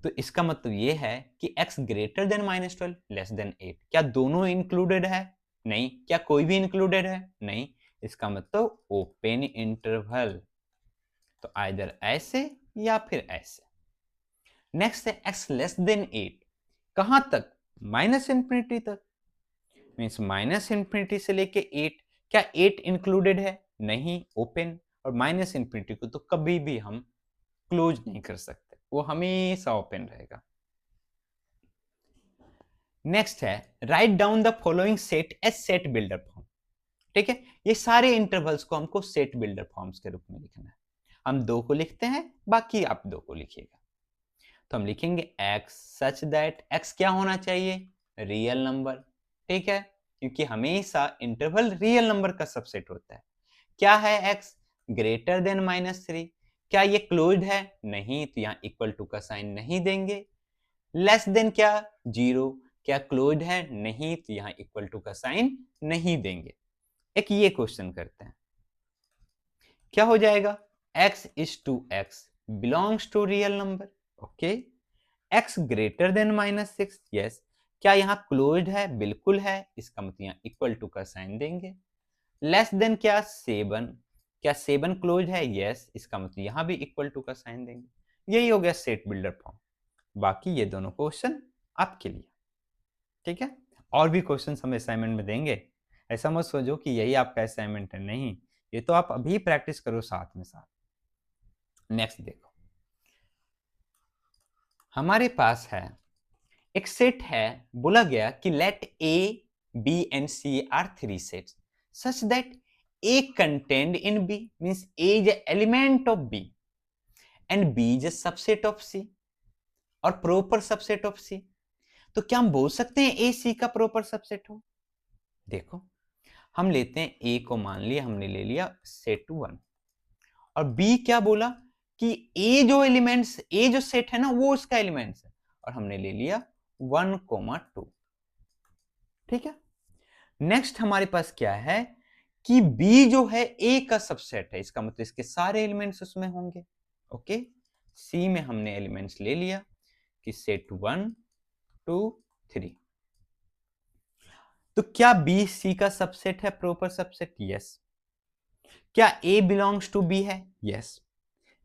तो इसका मतलब ये है कि x greater then -12 less than 8, क्या दोनों इंक्लूडेड है? नहीं। क्या कोई भी इंक्लूडेड है? नहीं। इसका मतलब ओपन इंटरवल, तो आइदर ऐसे या फिर ऐसे। नेक्स्ट है x लेस देन 8, कहां तक? -∞ तक, मींस -∞ से लेके 8। क्या 8 इंक्लूडेड है? नहीं, ओपन। और -∞ को तो कभी भी हम क्लोज नहीं कर सकते, वो हमेशा ओपन रहेगा। नेक्स्ट है write down the following set as set builder form. ठीक है, ये सारे इंटरवल्स को हमको सेट बिल्डर फॉर्म्स के रूप में लिखना है। हम 2 को लिखते हैं, बाकी आप 2 को लिखिएगा। तो हम लिखेंगे x सच दैट x क्या होना चाहिए? Real number. ठीक है, क्योंकि हमेशा इंटरवल रियल नंबर का सबसेट होता है। क्या है x? Greater then -3। क्या ये क्लोज्ड है? नहीं, तो यहाँ इक्वल टू का साइन नहीं देंगे। लेस देन क्या? 0। क्या क्लोज्ड है? नहीं, तो यहाँ इक्वल टू का साइन नहीं देंगे। एक ये क्वेश्चन करते हैं, क्या हो जाएगा? x is to x belongs to real number. Okay, x greater than -6, yes. क्या यहाँ क्लोज्ड है? बिल्कुल है, इसका मतलब यहाँ इक्वल टू का साइन देंगे। लेस देन क्या? 7। क्या 7 क्लोज्ड है? यस, इसका मतलब यहाँ भी इक्वल टू का साइन देंगे। यही हो गया सेट बिल्डर फॉर्म। बाकी ये दोनों क्वेश्चन आपके लिए। ठीक है, और भी क्वेश्चन हम असाइनमेंट में देंगे, ऐसा मत सोचो कि यही आपका असाइनमेंट है, नहीं, ये तो आप अभी प्रैक्टिस करो साथ में साथ। नेक्स्ट देखो, हमारे पास है एक सेट है, बोला गया कि let A B and C are 3 sets such that A content in B, means A is element of B and B is subset of C और प्रॉपर सबसेट ऑफ सी। तो क्या हम बोल सकते हैं ए सी का प्रॉपर सबसेट हो? देखो, हम लेते हैं ए को, मान लिया हमने ले लिया सेट 1, और बी क्या बोला कि ए जो सेट है ना वो उसका एलिमेंट्स है, और हमने ले लिया 1, 2। ठीक है, नेक्स्ट हमारे पास क्या है कि बी जो है ए का सबसेट है, इसका मतलब इसके सारे एलिमेंट्स उसमें होंगे। ओके, सी में हमने एलिमेंट्स ले लिया कि सेट 1, 2, 3। तो क्या बी सी का सबसेट है, प्रॉपर सबसेट? यस। क्या ए बिलोंग्स टू बी है? यस।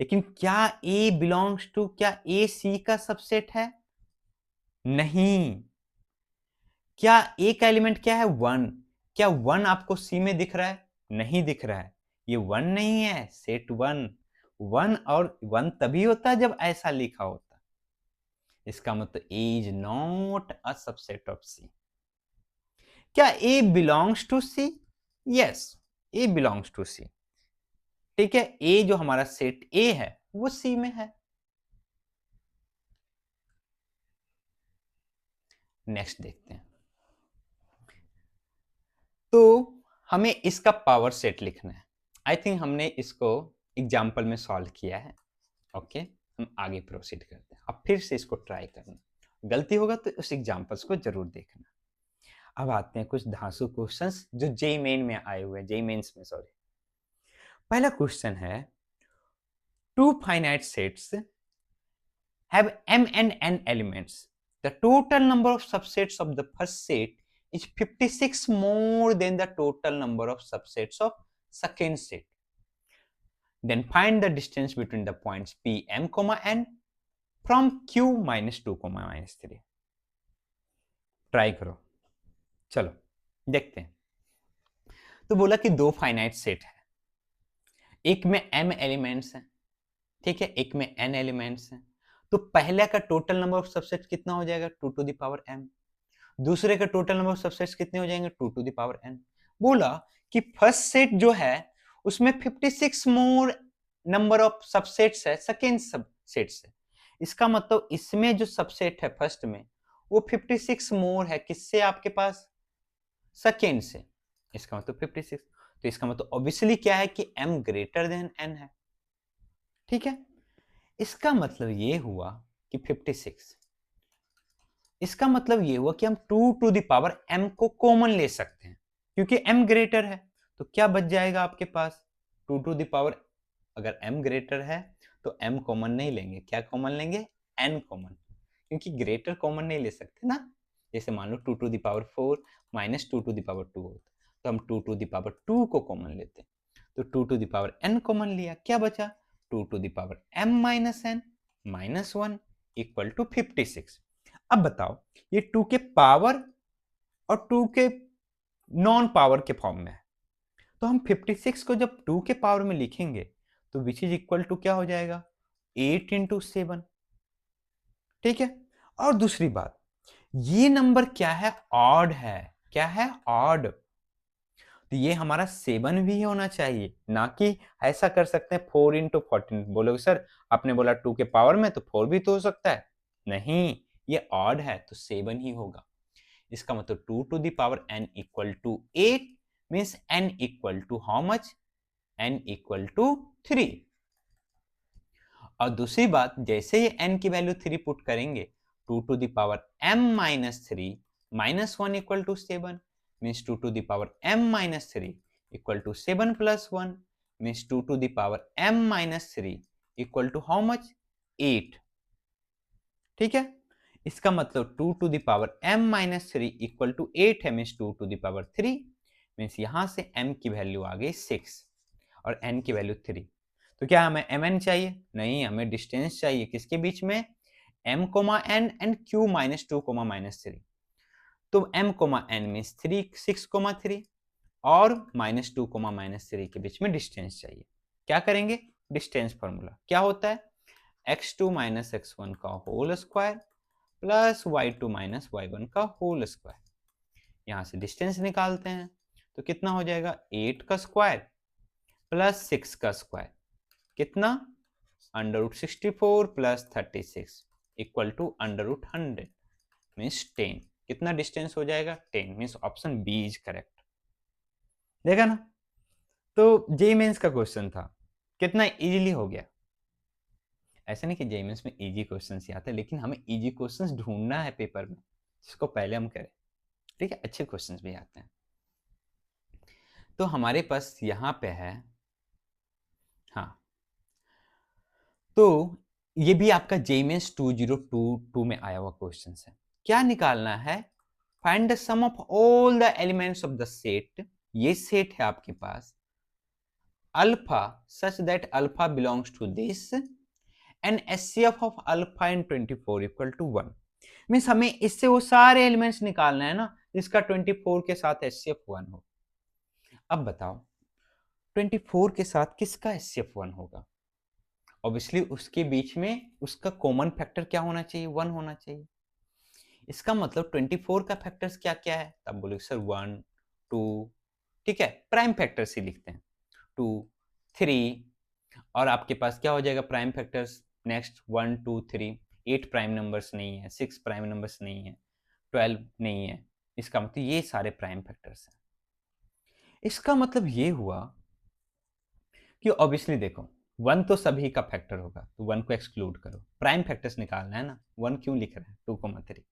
लेकिन क्या ए बिलोंग्स टू, क्या ए सी का सबसेट है? नहीं। क्या ए का एलिमेंट क्या है? 1। क्या 1 आपको सी में दिख रहा है? नहीं दिख रहा है, ये 1 नहीं है, सेट 1। 1 और 1 तभी होता है जब ऐसा लिखा होता है, इसका मतलब A is not a subset of C. क्या A belongs to C? Yes, A belongs to C. ठीक है, ए जो हमारा सेट ए है वो सी में है। नेक्स्ट देखते हैं, तो हमें इसका पावर सेट लिखना है। आई थिंक हमने इसको एग्जाम्पल में सॉल्व किया है। ओके, हम आगे प्रोसीड करते हैं। अब फिर से इसको ट्राई करना, गलती होगा तो उस एग्जाम्पल्स को जरूर देखना। अब आते हैं कुछ धांसू क्वेश्चंस जो जेईई मेन में आए हुए हैं, जेईई मेंस में, सॉरी। पहला क्वेश्चन है, two finite sets have m and n elements. The total number of subsets of the first set is 56 more than the total number of subsets of second set. Then find the distance between the points P, M, N from Q -2, -3. Try करो, चलो देखते हैं। तो बोला कि 2 फाइनाइट सेट है, एक में m एलिमेंट्स हैं, ठीक है, एक में n एलिमेंट्स हैं। तो पहले का टोटल नंबर ऑफ सबसेट्स कितना हो जाएगा? 2 टू द पावर m। दूसरे का टोटल नंबर ऑफ सबसेट्स कितने हो जाएंगे? 2 टू द पावर n। बोला कि फर्स्ट सेट जो है उसमें 56 मोर नंबर ऑफ सबसेट्स है सेकेंड सबसेट से। इसका मतलब इसमें जो सबसेट है फर्स्ट में वो 56 मोर है किससे आपके पास, सेकेंड से। इसका मतलब 56, तो इसका मतलब ऑब्वियसली क्या है कि m ग्रेटर देन n है। ठीक है, इसका मतलब ये हुआ कि 56, इसका मतलब ये हुआ कि हम 2 टू द पावर m को कॉमन ले सकते हैं क्योंकि m ग्रेटर है। तो क्या बच जाएगा आपके पास 2 टू द पावर, अगर m ग्रेटर है तो m कॉमन नहीं लेंगे, क्या कॉमन लेंगे, n कॉमन, क्योंकि ग्रेटर कॉमन नहीं ले सकते ना। जैसे मान लो 2 to the power 4 minus 2 to the power 2 होता, तो हम 2 टू द पावर 2 को कॉमन लेते, तो 2 to the power n common लिया, क्या बचा 2 to the power m minus n minus 1 equal to 56। अब बताओ ये 2 के पावर और 2 के नॉन पावर के फॉर्म में है, तो हम 56 को जब 2 के पावर में लिखेंगे तो विच इज इक्वल टू क्या हो जाएगा 8 इंटू 7। ठीक है, और दूसरी बात ये नंबर क्या है, ऑड है, क्या है ऑड, तो ये हमारा 7 भी होना चाहिए, ना कि ऐसा कर सकते हैं 4 इंटू 14। बोलोगे सर आपने बोला 2 के पावर में तो 4 भी तो हो सकता है, नहीं ये ऑड है तो 7 ही होगा। इसका मतलब 2 to the power n equal to 8 means n equal to how much, n equal to 3। और दूसरी बात जैसे ये n की वैल्यू 3 पुट करेंगे 2 to the power m minus 3 minus 1 equal to 7 means 2 to the power m minus 3 equal to 7 plus 1 means 2 to the power m minus 3 equal to how much 8। ठीक है, इसका मतलब 2 to the power m minus 3 equal to 8 है means 2 to the power 3 means यहां से m की वैल्यू आ गई 6 और n की वैल्यू 3। तो क्या हमें mn चाहिए, नहीं हमें डिस्टेंस चाहिए किसके बीच में, m comma n and q minus 2 comma minus 3। तो m comma n means 3 6 comma 3 और माइनस 2 कोमा माइनस 3 के बीच में डिस्टेंस चाहिए। क्या करेंगे, डिस्टेंस फॉर्मूला क्या होता है, x2 माइनस x1 का whole square plus y2 minus y1 का होल स्क्वायर। यहां से डिस्टेंस निकालते हैं तो कितना हो जाएगा 8 का स्क्वायर प्लस 6 का स्क्वायर, कितना √64 प्लस 36 इक्वल टू √100 मीन्स 10। कितना डिस्टेंस हो जाएगा 10 means option B is correct. देखा ना, तो जे मेंस का क्वेश्चन था, कितना इजीली हो गया। ऐसा नहीं कि जे मेंस में इजी क्वेश्चन ही आते हैं, लेकिन हमें इजी क्वेश्चन ढूंढना है पेपर में, जिसको पहले हम करें। ठीक है, अच्छे क्वेश्चन भी आते हैं। तो हमारे पास यहाँ पे है, हाँ तो ये भी आपका जे मेंस 2022 में आया हुआ क्वेश्चन है। क्या निकालना है, find the sum of all the elements of the set. ये सेट है आपके पास alpha such that alpha belongs to this and HCF of alpha in 24 equal to 1। Means हमें इससे वो सारे एलिमेंट्स निकालना है ना जिसका 24 के साथ एचसीएफ 1 हो। अब बताओ 24 के साथ किसका एचसीएफ 1 होगा, ऑब्वियसली उसके बीच में उसका कॉमन फैक्टर क्या होना चाहिए, 1 होना चाहिए। इसका मतलब 24 का फैक्टर्स क्या क्या है, तब बोलोगे सर 1 2, ठीक है प्राइम फैक्टर से लिखते हैं 2 3, और आपके पास क्या हो जाएगा prime factors next 1 2 3, 8 prime numbers नहीं है, 6 प्राइम नंबर्स नहीं है, 12 नहीं है। इसका मतलब ये सारे प्राइम फैक्टर्स हैं। इसका मतलब ये हुआ कि ऑब्वियसली देखो 1 तो सभी का फैक्टर होगा, तो 1 को एक्सक्लूड करो, प्राइम फैक्टर्स निकालना है ना, 1 क्यों लिख रहे हैं 2,3।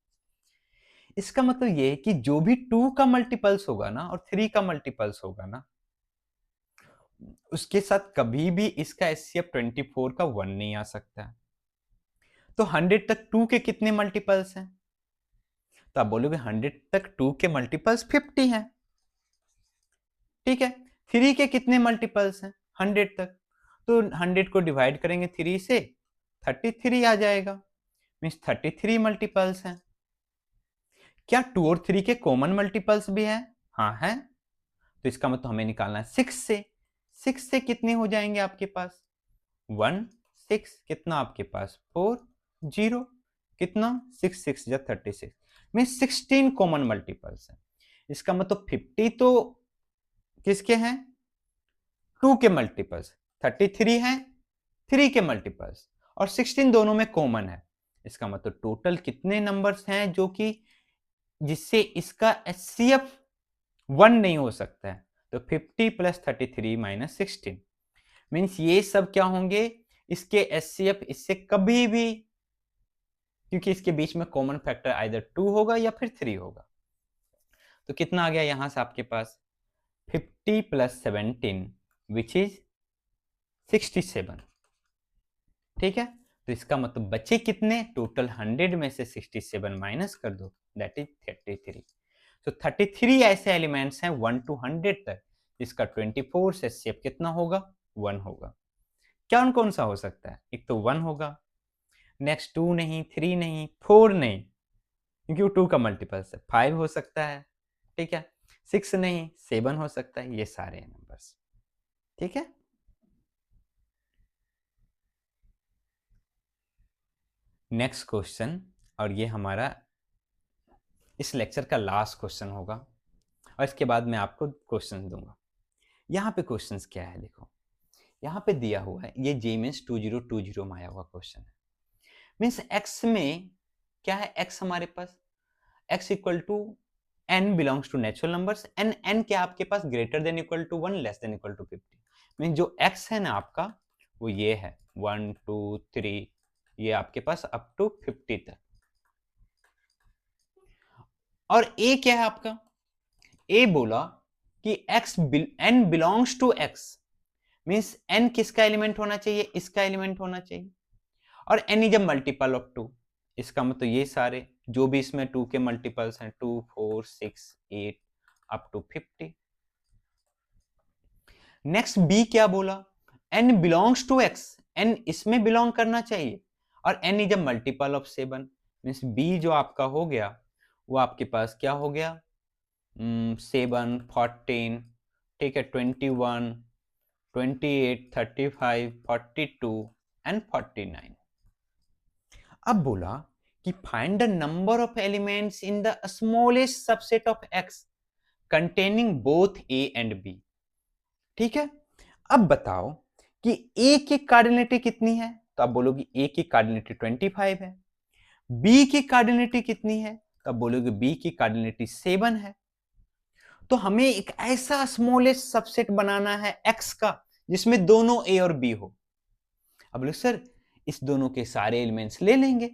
इसका मतलब ये है कि जो भी 2 का मल्टीपल्स होगा ना और 3 का मल्टीपल्स होगा ना उसके साथ कभी भी इसका एचसीएफ 24 का 1 नहीं आ सकता। तो 100 तक 2 के कितने मल्टीपल्स हैं, तो आप बोलोगे 100 तक 2 के मल्टीपल्स 50 हैं। ठीक है, 3 के कितने मल्टीपल्स हैं 100 तक, तो 100 को डिवाइड करेंगे 3 से 33 आ जाएगा, मीन्स 33 मल्टीपल्स हैं। क्या 2 और 3 के कॉमन मल्टीपल्स भी हैं, हाँ है, तो इसका मतलब हमें निकालना है 6 से कितने हो जाएंगे आपके पास 1 6, कितना आपके पास 4 0, कितना 6 6 या 36 में 16 कॉमन मल्टीपल्स है। इसका मतलब 50 तो किसके हैं? 2 के मल्टीपल्स। 33 हैं 3 के मल्टीपल्स, और 16 दोनों में कॉमन है। इसका मतलब टोटल कितने नंबर्स हैं जो कि जिससे इसका HCF 1 नहीं हो सकता है? तो 50 प्लस 33 माइनस 16 मीन्स ये सब क्या होंगे? इसके HCF इससे कभी भी, क्योंकि इसके बीच में कॉमन फैक्टर आइदर 2 होगा या फिर 3 होगा। तो कितना आ गया यहां से आपके पास? 50 प्लस 17 विच इज 67। ठीक है, तो इसका मतलब बचे कितने? टोटल 100 में से 67 माइनस कर दो, दैट इज 33। तो 33 ऐसे एलिमेंट्स हैं 1 to 100 तक, जिसका 24 से शेप कितना होगा? 1 होगा। कौन कौन सा हो सकता है? एक तो 1 होगा, नेक्स्ट 2 नहीं, 3 नहीं, 4 नहीं, क्योंकि वो 2 का मल्टीपल है। 5 हो सकता है, ठीक है, 6 नहीं, 7 हो सकता है। ये सारे नंबर्स, ठीक है। नेक्स्ट क्वेश्चन, और ये हमारा इस लेक्चर का लास्ट क्वेश्चन होगा, और इसके बाद मैं आपको क्वेश्चन दूंगा। यहाँ पे क्वेश्चंस क्या है देखो, यहाँ पे दिया हुआ है, ये जेमेंस 2020 में आया हुआ क्वेश्चन है। मीन्स x में क्या है? x हमारे पास x equal to n belongs to natural numbers, n n क्या आपके पास? Greater than equal to 1 less than equal to 50। Mean जो x है ना आपका, वो ये है 1 2 3, ये आपके पास अप टू 50 तक। और a क्या है आपका? a बोला कि n belongs to x, means n किसका एलिमेंट होना चाहिए? इसका एलिमेंट होना चाहिए। और n is a multiple of 2, इसका मतलब ये सारे जो भी इसमें 2 के मल्टीपल्स हैं, 2 4 6 8 अप टू 50। नेक्स्ट b क्या बोला? n belongs to x, n इसमें बिलोंग करना चाहिए, और n is a multiple of 7, means b जो आपका हो गया वो आपके पास क्या हो गया? 7 14, ठीक है, 21 28 35 42 एंड 49। अब बोला कि find the number of elements in the smallest subset of x containing both a and b। ठीक है, अब बताओ कि a की कार्डिनलिटी कितनी है? तो आप बोलोगे a की कार्डिनलिटी 25 है। b की कार्डिनलिटी कितनी है? तो आप बोलोगे b की कार्डिनलिटी 7 है। तो हमें एक ऐसा स्मॉलेस्ट सबसेट बनाना है x का जिसमें दोनों a और b हो। अब बोले सर इस दोनों के सारे एलिमेंट्स ले लेंगे,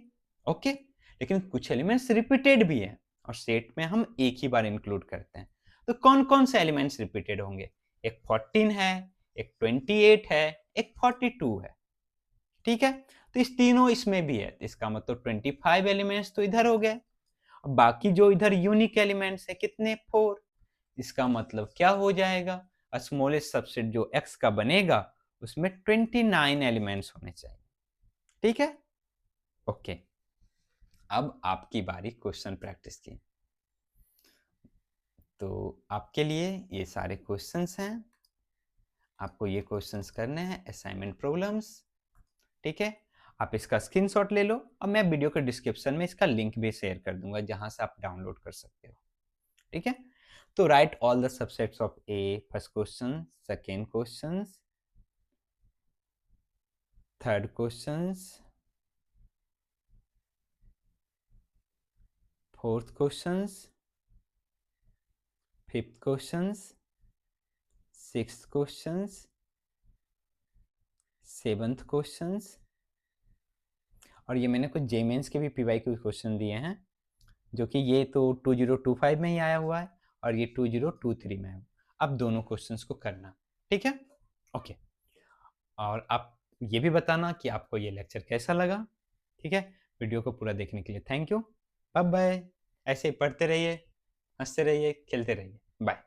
ओके, लेकिन कुछ एलिमेंट्स रिपीटेड भी हैं और सेट में हम एक ही बार इंक्लूड करते हैं। तो कौन कौन से एलिमेंट्स रिपीटेड होंगे? एक 14 है, एक 28 है, एक 42 है। ठीक है, तो इस तीनों इसमें भी है, इसका मतलब 25 एलिमेंट्स तो इधर हो गए। बाकी जो इधर यूनिक एलिमेंट्स है कितने? 4। इसका मतलब क्या हो जाएगा? स्मॉलेस्ट सबसेट जो x का बनेगा उसमें 29 एलिमेंट्स होने चाहिए। ठीक है, ओके। अब आपकी बारी क्वेश्चन प्रैक्टिस की। तो आपके लिए ये सारे क्वेश्चंस हैं, आपको ये क्वेश्चंस करने हैं, असाइनमेंट प्रॉब्लम्स। ठीक है, आप इसका स्क्रीनशॉट ले लो और मैं वीडियो के डिस्क्रिप्शन में इसका लिंक भी शेयर कर दूंगा जहां से आप डाउनलोड कर सकते हो। ठीक है, तो right all the subsets of A, first question, second question, third question, fourth question, fifth question, sixth question, seventh question, और ये मैंने कुछ जेमेंस के भी पीवाई के क्वेश्चन दिए हैं, जो कि ये तो 2025 में ही आया हुआ है और ये 2023 में है। अब दोनों क्वेश्चंस को करना, ठीक है, ओके। और आप ये भी बताना कि आपको ये लेक्चर कैसा लगा। ठीक है, वीडियो को पूरा देखने के लिए थैंक यू, बाय बाय। ऐसे ही पढ़ते रहिए, हंसते रहिए, खेलते रहिए, बाय।